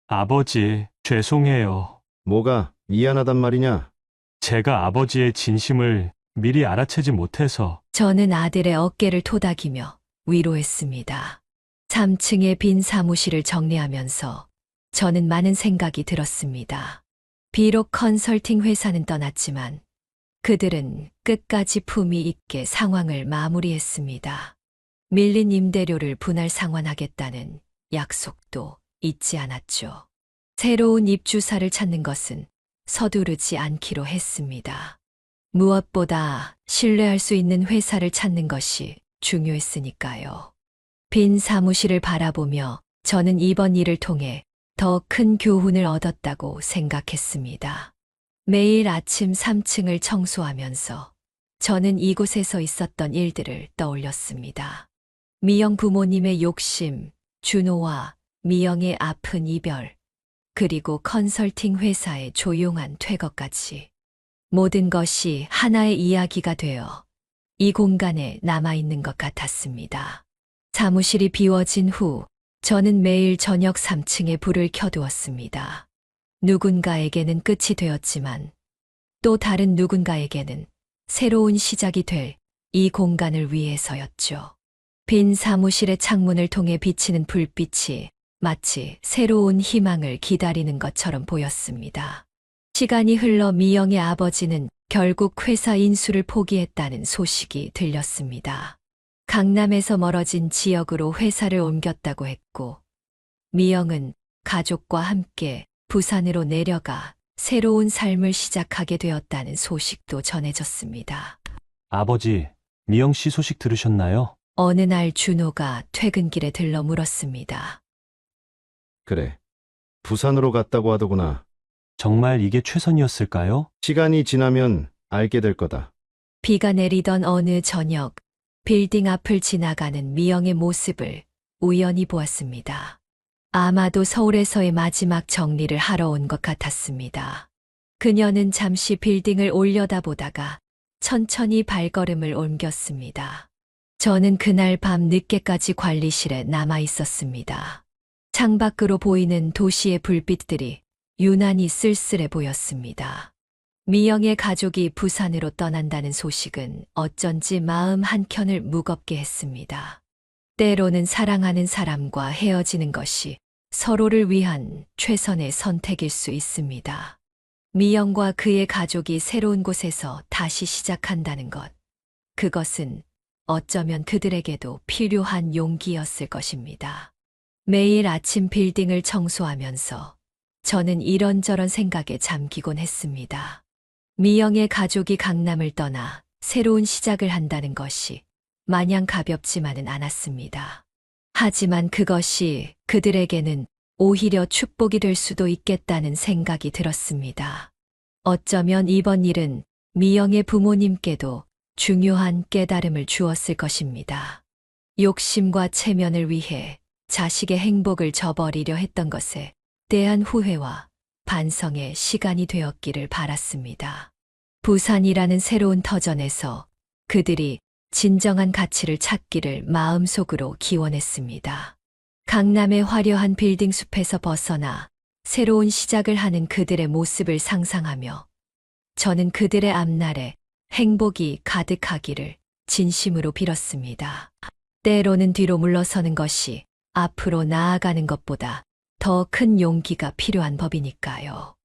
아버지, 죄송해요. 뭐가 미안하단 말이냐? 제가 아버지의 진심을 미리 알아채지 못해서. 저는 아들의 어깨를 토닥이며 위로했습니다. 3층의 빈 사무실을 정리하면서 저는 많은 생각이 들었습니다. 비록 컨설팅 회사는 떠났지만 그들은 끝까지 품위 있게 상황을 마무리했습니다. 밀린 임대료를 분할 상환하겠다는 약속도 잊지 않았죠. 새로운 입주사를 찾는 것은 서두르지 않기로 했습니다. 무엇보다 신뢰할 수 있는 회사를 찾는 것이 중요했으니까요. 빈 사무실을 바라보며 저는 이번 일을 통해 더 큰 교훈을 얻었다고 생각했습니다. 매일 아침 3층을 청소하면서 저는 이곳에서 있었던 일들을 떠올렸습니다. 미영 부모님의 욕심, 준호와 미영의 아픈 이별, 그리고 컨설팅 회사의 조용한 퇴거까지. 모든 것이 하나의 이야기가 되어 이 공간에 남아있는 것 같았습니다. 사무실이 비워진 후 저는 매일 저녁 3층에 불을 켜두었습니다. 누군가에게는 끝이 되었지만 또 다른 누군가에게는 새로운 시작이 될 이 공간을 위해서였죠. 빈 사무실의 창문을 통해 비치는 불빛이 마치 새로운 희망을 기다리는 것처럼 보였습니다. 시간이 흘러 미영의 아버지는 결국 회사 인수를 포기했다는 소식이 들렸습니다. 강남에서 멀어진 지역으로 회사를 옮겼다고 했고, 미영은 가족과 함께 부산으로 내려가 새로운 삶을 시작하게 되었다는 소식도 전해졌습니다. 아버지, 미영 씨 소식 들으셨나요? 어느 날 준호가 퇴근길에 들러 물었습니다. 그래. 부산으로 갔다고 하더구나. 정말 이게 최선이었을까요? 시간이 지나면 알게 될 거다. 비가 내리던 어느 저녁, 빌딩 앞을 지나가는 미영의 모습을 우연히 보았습니다. 아마도 서울에서의 마지막 정리를 하러 온 것 같았습니다. 그녀는 잠시 빌딩을 올려다보다가 천천히 발걸음을 옮겼습니다. 저는 그날 밤 늦게까지 관리실에 남아 있었습니다. 창밖으로 보이는 도시의 불빛들이 유난히 쓸쓸해 보였습니다. 미영의 가족이 부산으로 떠난다는 소식은 어쩐지 마음 한켠을 무겁게 했습니다. 때로는 사랑하는 사람과 헤어지는 것이 서로를 위한 최선의 선택일 수 있습니다. 미영과 그의 가족이 새로운 곳에서 다시 시작한다는 것. 그것은 어쩌면 그들에게도 필요한 용기였을 것입니다. 매일 아침 빌딩을 청소하면서 저는 이런저런 생각에 잠기곤 했습니다. 미영의 가족이 강남을 떠나 새로운 시작을 한다는 것이 마냥 가볍지만은 않았습니다. 하지만 그것이 그들에게는 오히려 축복이 될 수도 있겠다는 생각이 들었습니다. 어쩌면 이번 일은 미영의 부모님께도 중요한 깨달음을 주었을 것입니다. 욕심과 체면을 위해 자식의 행복을 저버리려 했던 것에 대한 후회와 반성의 시간이 되었기를 바랐습니다. 부산이라는 새로운 터전에서 그들이 진정한 가치를 찾기를 마음속으로 기원했습니다. 강남의 화려한 빌딩 숲에서 벗어나 새로운 시작을 하는 그들의 모습을 상상하며 저는 그들의 앞날에 행복이 가득하기를 진심으로 빌었습니다. 때로는 뒤로 물러서는 것이 앞으로 나아가는 것보다 더 큰 용기가 필요한 법이니까요.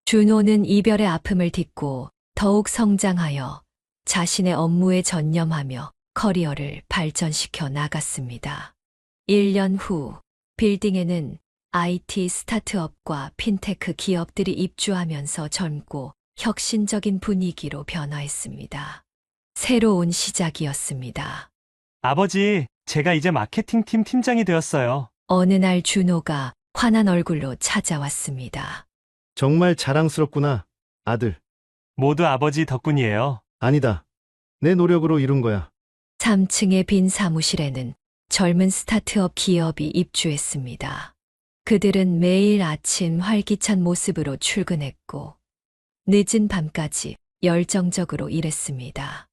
준호는 이별의 아픔을 딛고 더욱 성장하여 자신의 업무에 전념하며 커리어를 발전시켜 나갔습니다. 1년 후 빌딩에는 IT 스타트업과 핀테크 기업들이 입주하면서 젊고 혁신적인 분위기로 변화했습니다. 새로운 시작이었습니다. 아버지, 제가 이제 마케팅팀 팀장이 되었어요. 어느 날 준호가 환한 얼굴로 찾아왔습니다. 정말 자랑스럽구나, 아들. 모두 아버지 덕분이에요. 아니다. 내 노력으로 이룬 거야. 3층의 빈 사무실에는 젊은 스타트업 기업이 입주했습니다. 그들은 매일 아침 활기찬 모습으로 출근했고 늦은 밤까지 열정적으로 일했습니다.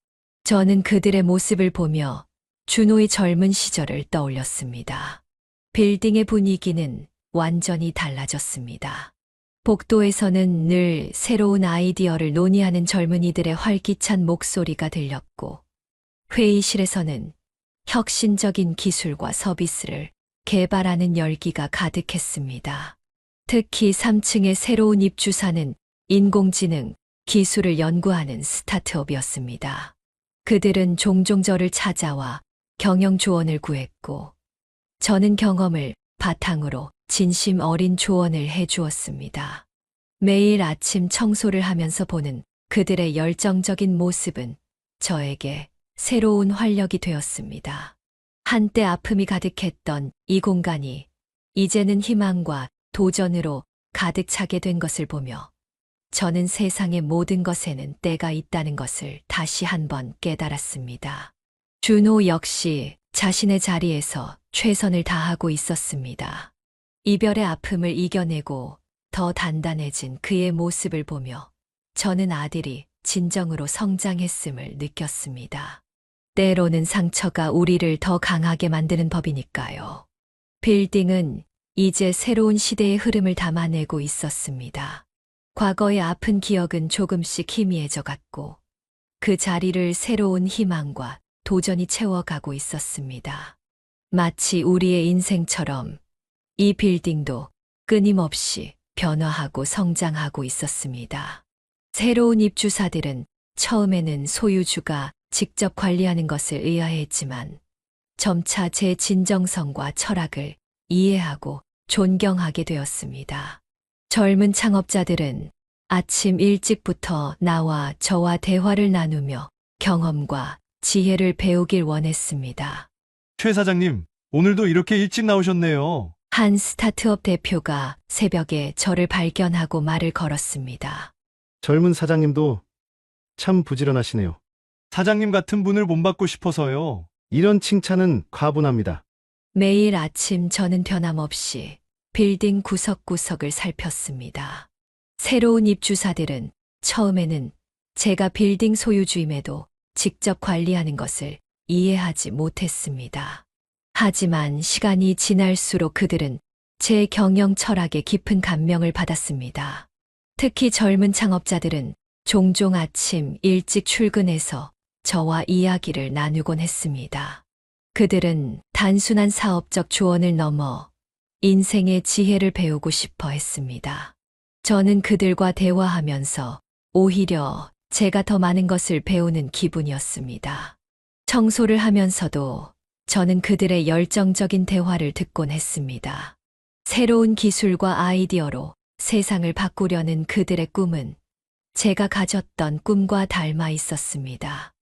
저는 그들의 모습을 보며 준호의 젊은 시절을 떠올렸습니다. 빌딩의 분위기는 완전히 달라졌습니다. 복도에서는 늘 새로운 아이디어를 논의하는 젊은이들의 활기찬 목소리가 들렸고 회의실에서는 혁신적인 기술과 서비스를 개발하는 열기가 가득했습니다. 특히 3층의 새로운 입주사는 인공지능 기술을 연구하는 스타트업이었습니다. 그들은 종종 저를 찾아와 경영 조언을 구했고 저는 경험을 바탕으로 진심 어린 조언을 해주었습니다. 매일 아침 청소를 하면서 보는 그들의 열정적인 모습은 저에게 새로운 활력이 되었습니다. 한때 아픔이 가득했던 이 공간이 이제는 희망과 도전으로 가득 차게 된 것을 보며 저는 세상의 모든 것에는 때가 있다는 것을 다시 한번 깨달았습니다. 준호 역시 자신의 자리에서 최선을 다하고 있었습니다. 이별의 아픔을 이겨내고 더 단단해진 그의 모습을 보며 저는 아들이 진정으로 성장했음을 느꼈습니다. 때로는 상처가 우리를 더 강하게 만드는 법이니까요. 빌딩은 이제 새로운 시대의 흐름을 담아내고 있었습니다. 과거의 아픈 기억은 조금씩 희미해져 갔고 그 자리를 새로운 희망과 도전이 채워가고 있었습니다. 마치 우리의 인생처럼 이 빌딩도 끊임없이 변화하고 성장하고 있었습니다. 새로운 입주사들은 처음에는 소유주가 직접 관리하는 것을 의아해했지만 점차 제 진정성과 철학을 이해하고 존경하게 되었습니다. 젊은 창업자들은 아침 일찍부터 나와 저와 대화를 나누며 경험과 지혜를 배우길 원했습니다. 최 사장님, 오늘도 이렇게 일찍 나오셨네요. 한 스타트업 대표가 새벽에 저를 발견하고 말을 걸었습니다. 젊은 사장님도 참 부지런하시네요. 사장님 같은 분을 본받고 싶어서요. 이런 칭찬은 과분합니다. 매일 아침 저는 변함없이 빌딩 구석구석을 살폈습니다. 새로운 입주사들은 처음에는 제가 빌딩 소유주임에도 직접 관리하는 것을 이해하지 못했습니다. 하지만 시간이 지날수록 그들은 제 경영 철학에 깊은 감명을 받았습니다. 특히 젊은 창업자들은 종종 아침 일찍 출근해서 저와 이야기를 나누곤 했습니다. 그들은 단순한 사업적 조언을 넘어 인생의 지혜를 배우고 싶어 했습니다. 저는 그들과 대화하면서 오히려 제가 더 많은 것을 배우는 기분이었습니다. 청소를 하면서도 저는 그들의 열정적인 대화를 듣곤 했습니다. 새로운 기술과 아이디어로 세상을 바꾸려는 그들의 꿈은 제가 가졌던 꿈과 닮아 있었습니다.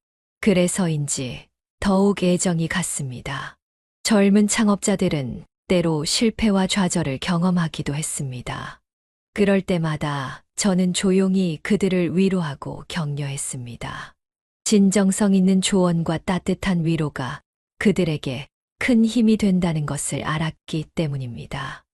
그래서인지 더욱 애정이 갔습니다. 젊은 창업자들은 때로 실패와 좌절을 경험하기도 했습니다. 그럴 때마다 저는 조용히 그들을 위로하고 격려했습니다. 진정성 있는 조언과 따뜻한 위로가 그들에게 큰 힘이 된다는 것을 알았기 때문입니다.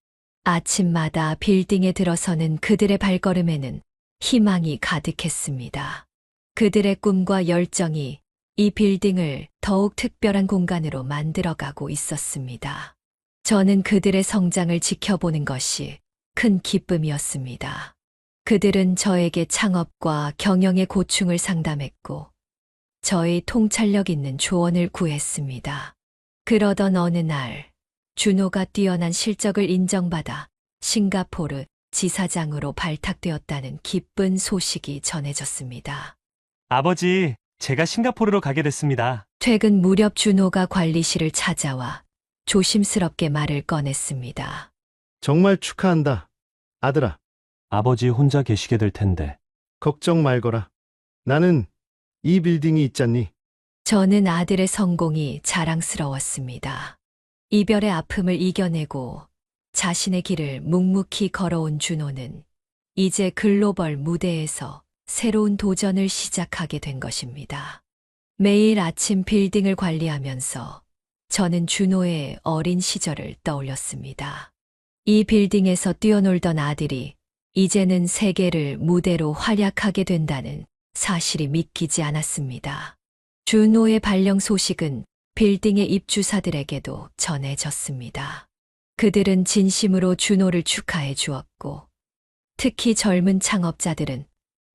아침마다 빌딩에 들어서는 그들의 발걸음에는 희망이 가득했습니다. 그들의 꿈과 열정이 이 빌딩을 더욱 특별한 공간으로 만들어가고 있었습니다. 저는 그들의 성장을 지켜보는 것이 큰 기쁨이었습니다. 그들은 저에게 창업과 경영의 고충을 상담했고, 저의 통찰력 있는 조언을 구했습니다. 그러던 어느 날, 준호가 뛰어난 실적을 인정받아 싱가포르 지사장으로 발탁되었다는 기쁜 소식이 전해졌습니다. 아버지, 제가 싱가포르로 가게 됐습니다. 퇴근 무렵 준호가 관리실을 찾아와 조심스럽게 말을 꺼냈습니다. 정말 축하한다. 아들아, 아버지 혼자 계시게 될 텐데. 걱정 말거라. 나는 이 빌딩이 있잖니. 저는 아들의 성공이 자랑스러웠습니다. 이별의 아픔을 이겨내고 자신의 길을 묵묵히 걸어온 준호는 이제 글로벌 무대에서 새로운 도전을 시작하게 된 것입니다. 매일 아침 빌딩을 관리하면서 저는 준호의 어린 시절을 떠올렸습니다. 이 빌딩에서 뛰어놀던 아들이 이제는 세계를 무대로 활약하게 된다는 사실이 믿기지 않았습니다. 준호의 발령 소식은 빌딩의 입주사들에게도 전해졌습니다. 그들은 진심으로 준호를 축하해 주었고, 특히 젊은 창업자들은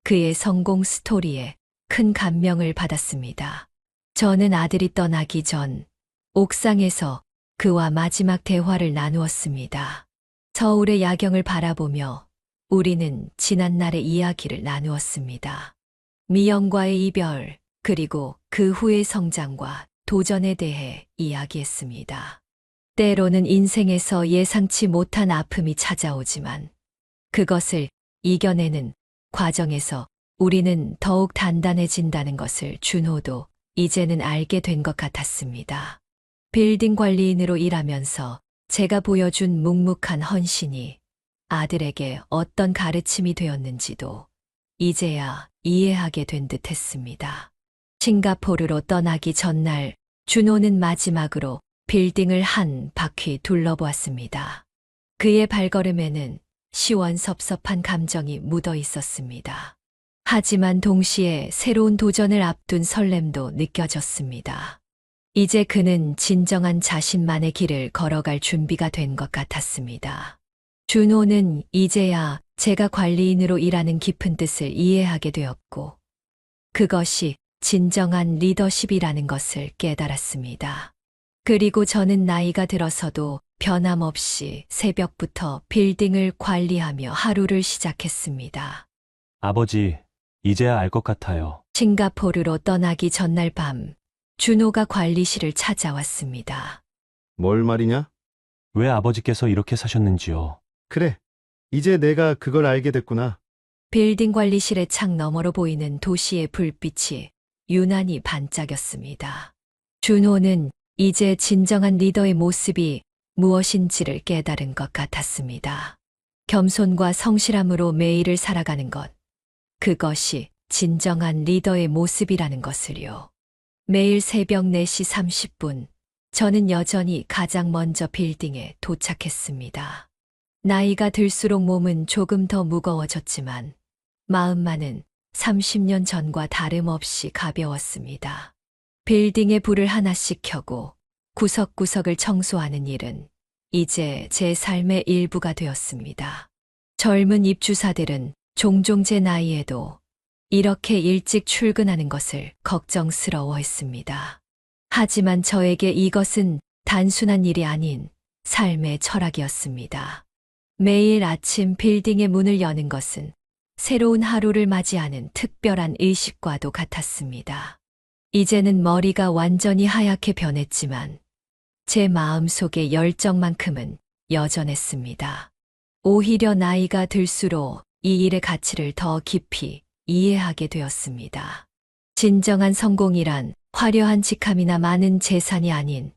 그의 성공 스토리에 큰 감명을 받았습니다. 저는 아들이 떠나기 전 옥상에서 그와 마지막 대화를 나누었습니다. 서울의 야경을 바라보며 우리는 지난날의 이야기를 나누었습니다. 미영과의 이별, 그리고 그 후의 성장과 도전에 대해 이야기했습니다. 때로는 인생에서 예상치 못한 아픔이 찾아오지만 그것을 이겨내는 과정에서 우리는 더욱 단단해진다는 것을 준호도 이제는 알게 된 것 같았습니다. 빌딩 관리인으로 일하면서 제가 보여준 묵묵한 헌신이 아들에게 어떤 가르침이 되었는지도 이제야 이해하게 된 듯 했습니다. 싱가포르로 떠나기 전날 준호는 마지막으로 빌딩을 한 바퀴 둘러보았습니다. 그의 발걸음에는 시원섭섭한 감정이 묻어 있었습니다. 하지만 동시에 새로운 도전을 앞둔 설렘도 느껴졌습니다. 이제 그는 진정한 자신만의 길을 걸어갈 준비가 된 것 같았습니다. 준호는 이제야 제가 관리인으로 일하는 깊은 뜻을 이해하게 되었고, 그것이 진정한 리더십이라는 것을 깨달았습니다. 그리고 저는 나이가 들어서도 변함없이 새벽부터 빌딩을 관리하며 하루를 시작했습니다. 아버지, 이제야 알 것 같아요. 싱가포르로 떠나기 전날 밤, 준호가 관리실을 찾아왔습니다. 뭘 말이냐? 왜 아버지께서 이렇게 사셨는지요? 그래. 이제 내가 그걸 알게 됐구나. 빌딩 관리실의 창 너머로 보이는 도시의 불빛이 유난히 반짝였습니다. 준호는 이제 진정한 리더의 모습이 무엇인지를 깨달은 것 같았습니다. 겸손과 성실함으로 매일을 살아가는 것, 그것이 진정한 리더의 모습이라는 것을요. 매일 새벽 4시 30분, 저는 여전히 가장 먼저 빌딩에 도착했습니다. 나이가 들수록 몸은 조금 더 무거워졌지만 마음만은 30년 전과 다름없이 가벼웠습니다. 빌딩에 불을 하나씩 켜고 구석구석을 청소하는 일은 이제 제 삶의 일부가 되었습니다. 젊은 입주사들은 종종 제 나이에도 이렇게 일찍 출근하는 것을 걱정스러워했습니다. 하지만 저에게 이것은 단순한 일이 아닌 삶의 철학이었습니다. 매일 아침 빌딩의 문을 여는 것은 새로운 하루를 맞이하는 특별한 의식과도 같았습니다. 이제는 머리가 완전히 하얗게 변했지만 제 마음 속의 열정만큼은 여전했습니다. 오히려 나이가 들수록 이 일의 가치를 더 깊이 이해하게 되었습니다. 진정한 성공이란 화려한 직함이나 많은 재산이 아닌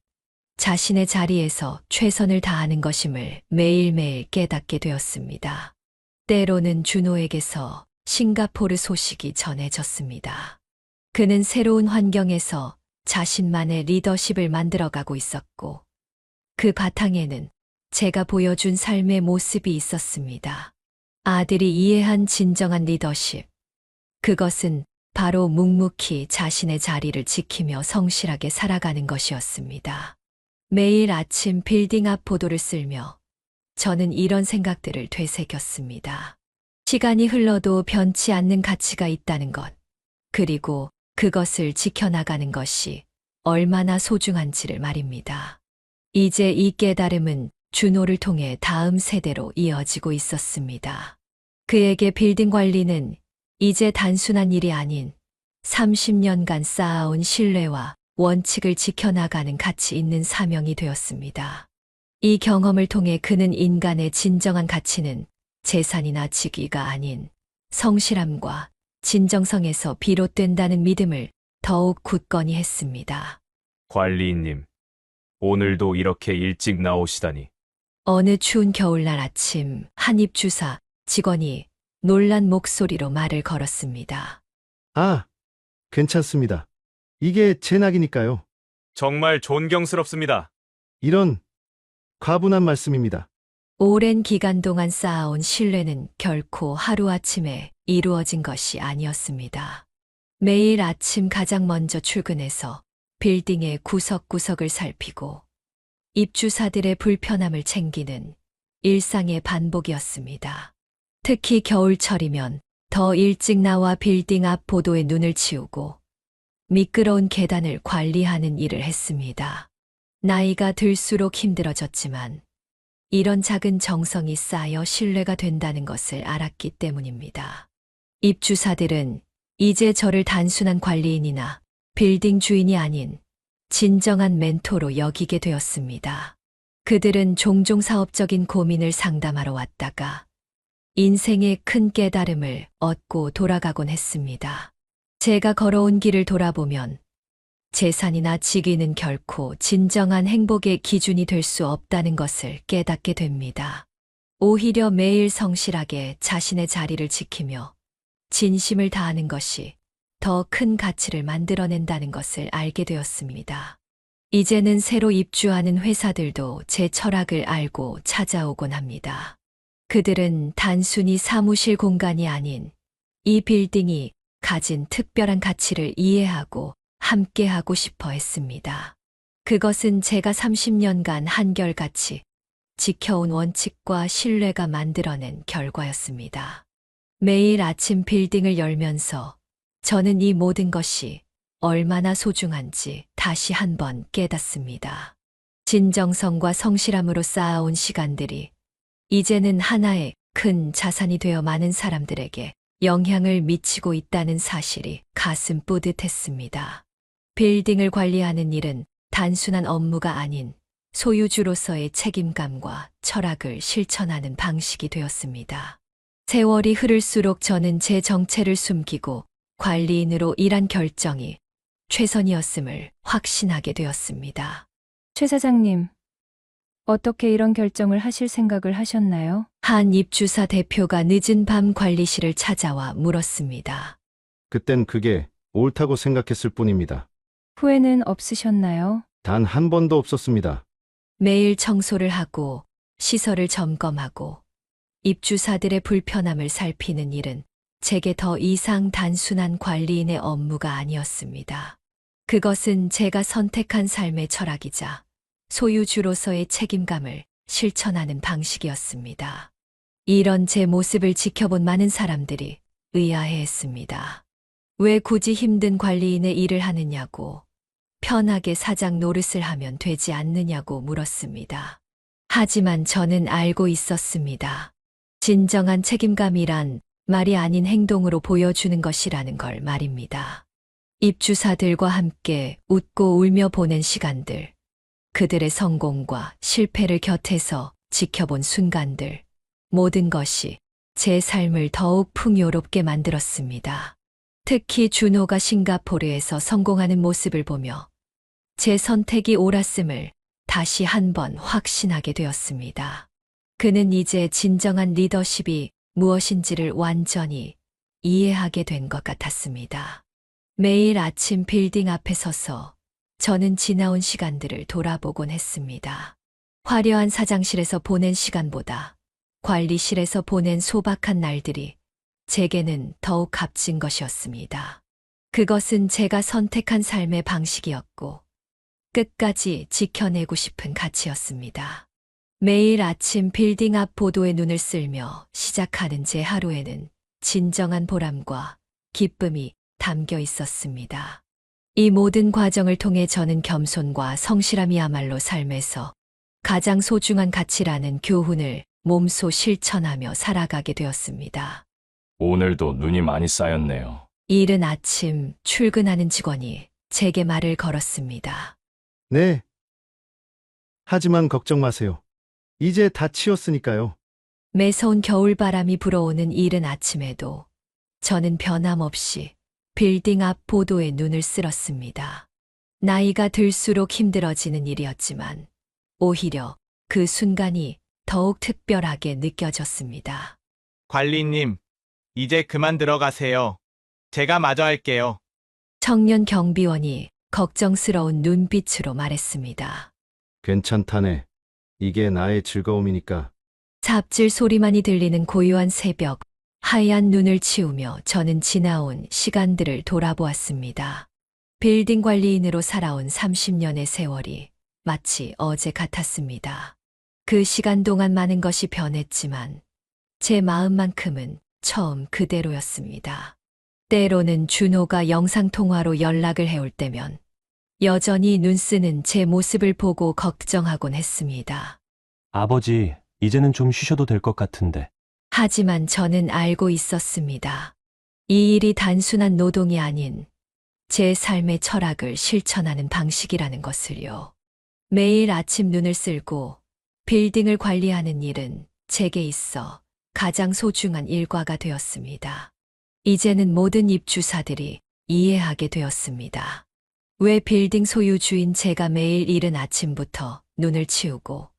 자신의 자리에서 최선을 다하는 것임을 매일매일 깨닫게 되었습니다. 때로는 준호에게서 싱가포르 소식이 전해졌습니다. 그는 새로운 환경에서 자신만의 리더십을 만들어가고 있었고, 그 바탕에는 제가 보여준 삶의 모습이 있었습니다. 아들이 이해한 진정한 리더십. 그것은 바로 묵묵히 자신의 자리를 지키며 성실하게 살아가는 것이었습니다. 매일 아침 빌딩 앞 보도를 쓸며 저는 이런 생각들을 되새겼습니다. 시간이 흘러도 변치 않는 가치가 있다는 것, 그리고 그것을 지켜나가는 것이 얼마나 소중한지를 말입니다. 이제 이 깨달음은 준호를 통해 다음 세대로 이어지고 있었습니다. 그에게 빌딩 관리는 이제 단순한 일이 아닌 30년간 쌓아온 신뢰와 원칙을 지켜나가는 가치 있는 사명이 되었습니다. 이 경험을 통해 그는 인간의 진정한 가치는 재산이나 직위가 아닌 성실함과 진정성에서 비롯된다는 믿음을 더욱 굳건히 했습니다. 관리인님, 오늘도 이렇게 일찍 나오시다니. 어느 추운 겨울날 아침 한 입주사 직원이 놀란 목소리로 말을 걸었습니다. 아, 괜찮습니다. 이게 제 낙이니까요. 정말 존경스럽습니다. 이런 과분한 말씀입니다. 오랜 기간 동안 쌓아온 신뢰는 결코 하루아침에 이루어진 것이 아니었습니다. 매일 아침 가장 먼저 출근해서 빌딩의 구석구석을 살피고 입주사들의 불편함을 챙기는 일상의 반복이었습니다. 특히 겨울철이면 더 일찍 나와 빌딩 앞 보도에 눈을 치우고 미끄러운 계단을 관리하는 일을 했습니다. 나이가 들수록 힘들어졌지만 이런 작은 정성이 쌓여 신뢰가 된다는 것을 알았기 때문입니다. 입주사들은 이제 저를 단순한 관리인이나 빌딩 주인이 아닌 진정한 멘토로 여기게 되었습니다. 그들은 종종 사업적인 고민을 상담하러 왔다가 인생의 큰 깨달음을 얻고 돌아가곤 했습니다. 제가 걸어온 길을 돌아보면 재산이나 직위는 결코 진정한 행복의 기준이 될 수 없다는 것을 깨닫게 됩니다. 오히려 매일 성실하게 자신의 자리를 지키며 진심을 다하는 것이 더 큰 가치를 만들어낸다는 것을 알게 되었습니다. 이제는 새로 입주하는 회사들도 제 철학을 알고 찾아오곤 합니다. 그들은 단순히 사무실 공간이 아닌 이 빌딩이 가진 특별한 가치를 이해하고 함께하고 싶어 했습니다. 그것은 제가 30년간 한결같이 지켜온 원칙과 신뢰가 만들어낸 결과였습니다. 매일 아침 빌딩을 열면서 저는 이 모든 것이 얼마나 소중한지 다시 한번 깨닫습니다. 진정성과 성실함으로 쌓아온 시간들이 이제는 하나의 큰 자산이 되어 많은 사람들에게 영향을 미치고 있다는 사실이 가슴 뿌듯했습니다. 빌딩을 관리하는 일은 단순한 업무가 아닌 소유주로서의 책임감과 철학을 실천하는 방식이 되었습니다. 세월이 흐를수록 저는 제 정체를 숨기고 관리인으로 일한 결정이 최선이었음을 확신하게 되었습니다. 최 사장님, 어떻게 이런 결정을 하실 생각을 하셨나요? 한 입주사 대표가 늦은 밤 관리실을 찾아와 물었습니다. 그땐 그게 옳다고 생각했을 뿐입니다. 후회는 없으셨나요? 단 한 번도 없었습니다. 매일 청소를 하고 시설을 점검하고 입주사들의 불편함을 살피는 일은 제게 더 이상 단순한 관리인의 업무가 아니었습니다. 그것은 제가 선택한 삶의 철학이자 소유주로서의 책임감을 실천하는 방식이었습니다. 이런 제 모습을 지켜본 많은 사람들이 의아해했습니다. 왜 굳이 힘든 관리인의 일을 하느냐고, 편하게 사장 노릇을 하면 되지 않느냐고 물었습니다. 하지만 저는 알고 있었습니다. 진정한 책임감이란 말이 아닌 행동으로 보여주는 것이라는 걸 말입니다. 입주사들과 함께 웃고 울며 보낸 시간들, 그들의 성공과 실패를 곁에서 지켜본 순간들, 모든 것이 제 삶을 더욱 풍요롭게 만들었습니다. 특히 준호가 싱가포르에서 성공하는 모습을 보며 제 선택이 옳았음을 다시 한번 확신하게 되었습니다. 그는 이제 진정한 리더십이 무엇인지를 완전히 이해하게 된 것 같았습니다. 매일 아침 빌딩 앞에 서서 저는 지나온 시간들을 돌아보곤 했습니다. 화려한 사장실에서 보낸 시간보다 관리실에서 보낸 소박한 날들이 제게는 더욱 값진 것이었습니다. 그것은 제가 선택한 삶의 방식이었고 끝까지 지켜내고 싶은 가치였습니다. 매일 아침 빌딩 앞 보도에 눈을 쓸며 시작하는 제 하루에는 진정한 보람과 기쁨이 담겨 있었습니다. 이 모든 과정을 통해 저는 겸손과 성실함이야말로 삶에서 가장 소중한 가치라는 교훈을 몸소 실천하며 살아가게 되었습니다. 오늘도 눈이 많이 쌓였네요. 이른 아침 출근하는 직원이 제게 말을 걸었습니다. 네. 하지만 걱정 마세요. 이제 다 치웠으니까요. 매서운 겨울바람이 불어오는 이른 아침에도 저는 변함없이 빌딩 앞 보도에 눈을 쓸었습니다. 나이가 들수록 힘들어지는 일이었지만 오히려 그 순간이 더욱 특별하게 느껴졌습니다. 관리님, 이제 그만 들어가세요. 제가 마저 할게요. 청년 경비원이 걱정스러운 눈빛으로 말했습니다. 괜찮다네. 이게 나의 즐거움이니까. 삽질 소리만이 들리는 고요한 새벽, 하얀 눈을 치우며 저는 지나온 시간들을 돌아보았습니다. 빌딩 관리인으로 살아온 30년의 세월이 마치 어제 같았습니다. 그 시간 동안 많은 것이 변했지만 제 마음만큼은 처음 그대로였습니다. 때로는 준호가 영상통화로 연락을 해올 때면 여전히 눈 쓰는 제 모습을 보고 걱정하곤 했습니다. 아버지, 이제는 좀 쉬셔도 될 것 같은데. 하지만 저는 알고 있었습니다. 이 일이 단순한 노동이 아닌 제 삶의 철학을 실천하는 방식이라는 것을요. 매일 아침 눈을 쓸고 빌딩을 관리하는 일은 제게 있어 가장 소중한 일과가 되었습니다. 이제는 모든 입주사들이 이해하게 되었습니다. 왜 빌딩 소유주인 제가 매일 이른 아침부터 눈을 치우고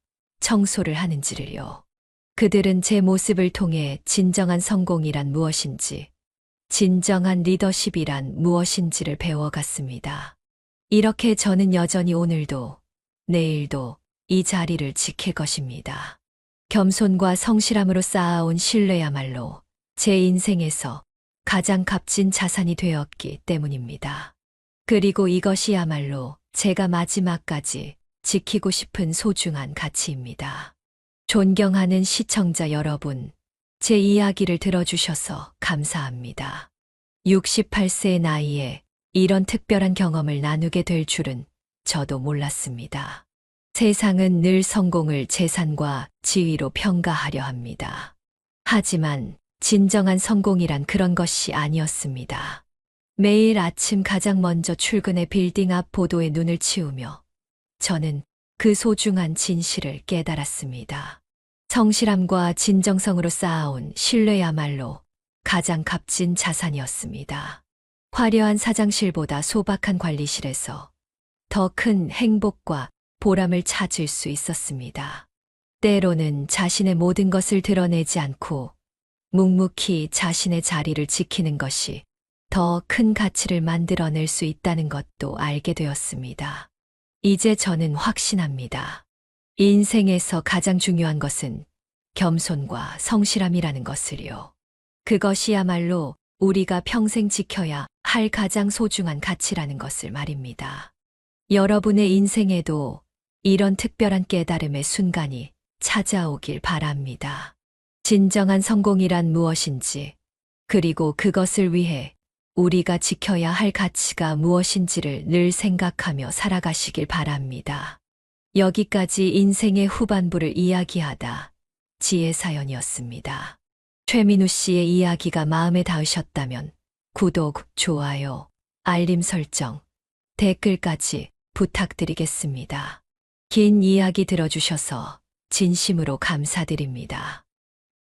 청소를 하는지를요. 그들은 제 모습을 통해 진정한 성공이란 무엇인지, 진정한 리더십이란 무엇인지를 배워갔습니다. 이렇게 저는 여전히 오늘도, 내일도 이 자리를 지킬 것입니다. 겸손과 성실함으로 쌓아온 신뢰야말로 제 인생에서 가장 값진 자산이 되었기 때문입니다. 그리고 이것이야말로 제가 마지막까지 지키고 싶은 소중한 가치입니다. 존경하는 시청자 여러분, 제 이야기를 들어주셔서 감사합니다. 68세의 나이에 이런 특별한 경험을 나누게 될 줄은 저도 몰랐습니다. 세상은 늘 성공을 재산과 지위로 평가하려 합니다. 하지만 진정한 성공이란 그런 것이 아니었습니다. 매일 아침 가장 먼저 출근해 빌딩 앞 보도에 눈을 치우며 저는 그 소중한 진실을 깨달았습니다. 성실함과 진정성으로 쌓아온 신뢰야말로 가장 값진 자산이었습니다. 화려한 사장실보다 소박한 관리실에서 더 큰 행복과 보람을 찾을 수 있었습니다. 때로는 자신의 모든 것을 드러내지 않고 묵묵히 자신의 자리를 지키는 것이 더 큰 가치를 만들어낼 수 있다는 것도 알게 되었습니다. 이제 저는 확신합니다. 인생에서 가장 중요한 것은 겸손과 성실함이라는 것을요. 그것이야말로 우리가 평생 지켜야 할 가장 소중한 가치라는 것을 말입니다. 여러분의 인생에도 이런 특별한 깨달음의 순간이 찾아오길 바랍니다. 진정한 성공이란 무엇인지, 그리고 그것을 위해 우리가 지켜야 할 가치가 무엇인지를 늘 생각하며 살아가시길 바랍니다. 여기까지 인생의 후반부를 이야기하다 지혜 사연이었습니다. 최민우 씨의 이야기가 마음에 닿으셨다면 구독, 좋아요, 알림 설정, 댓글까지 부탁드리겠습니다. 긴 이야기 들어주셔서 진심으로 감사드립니다.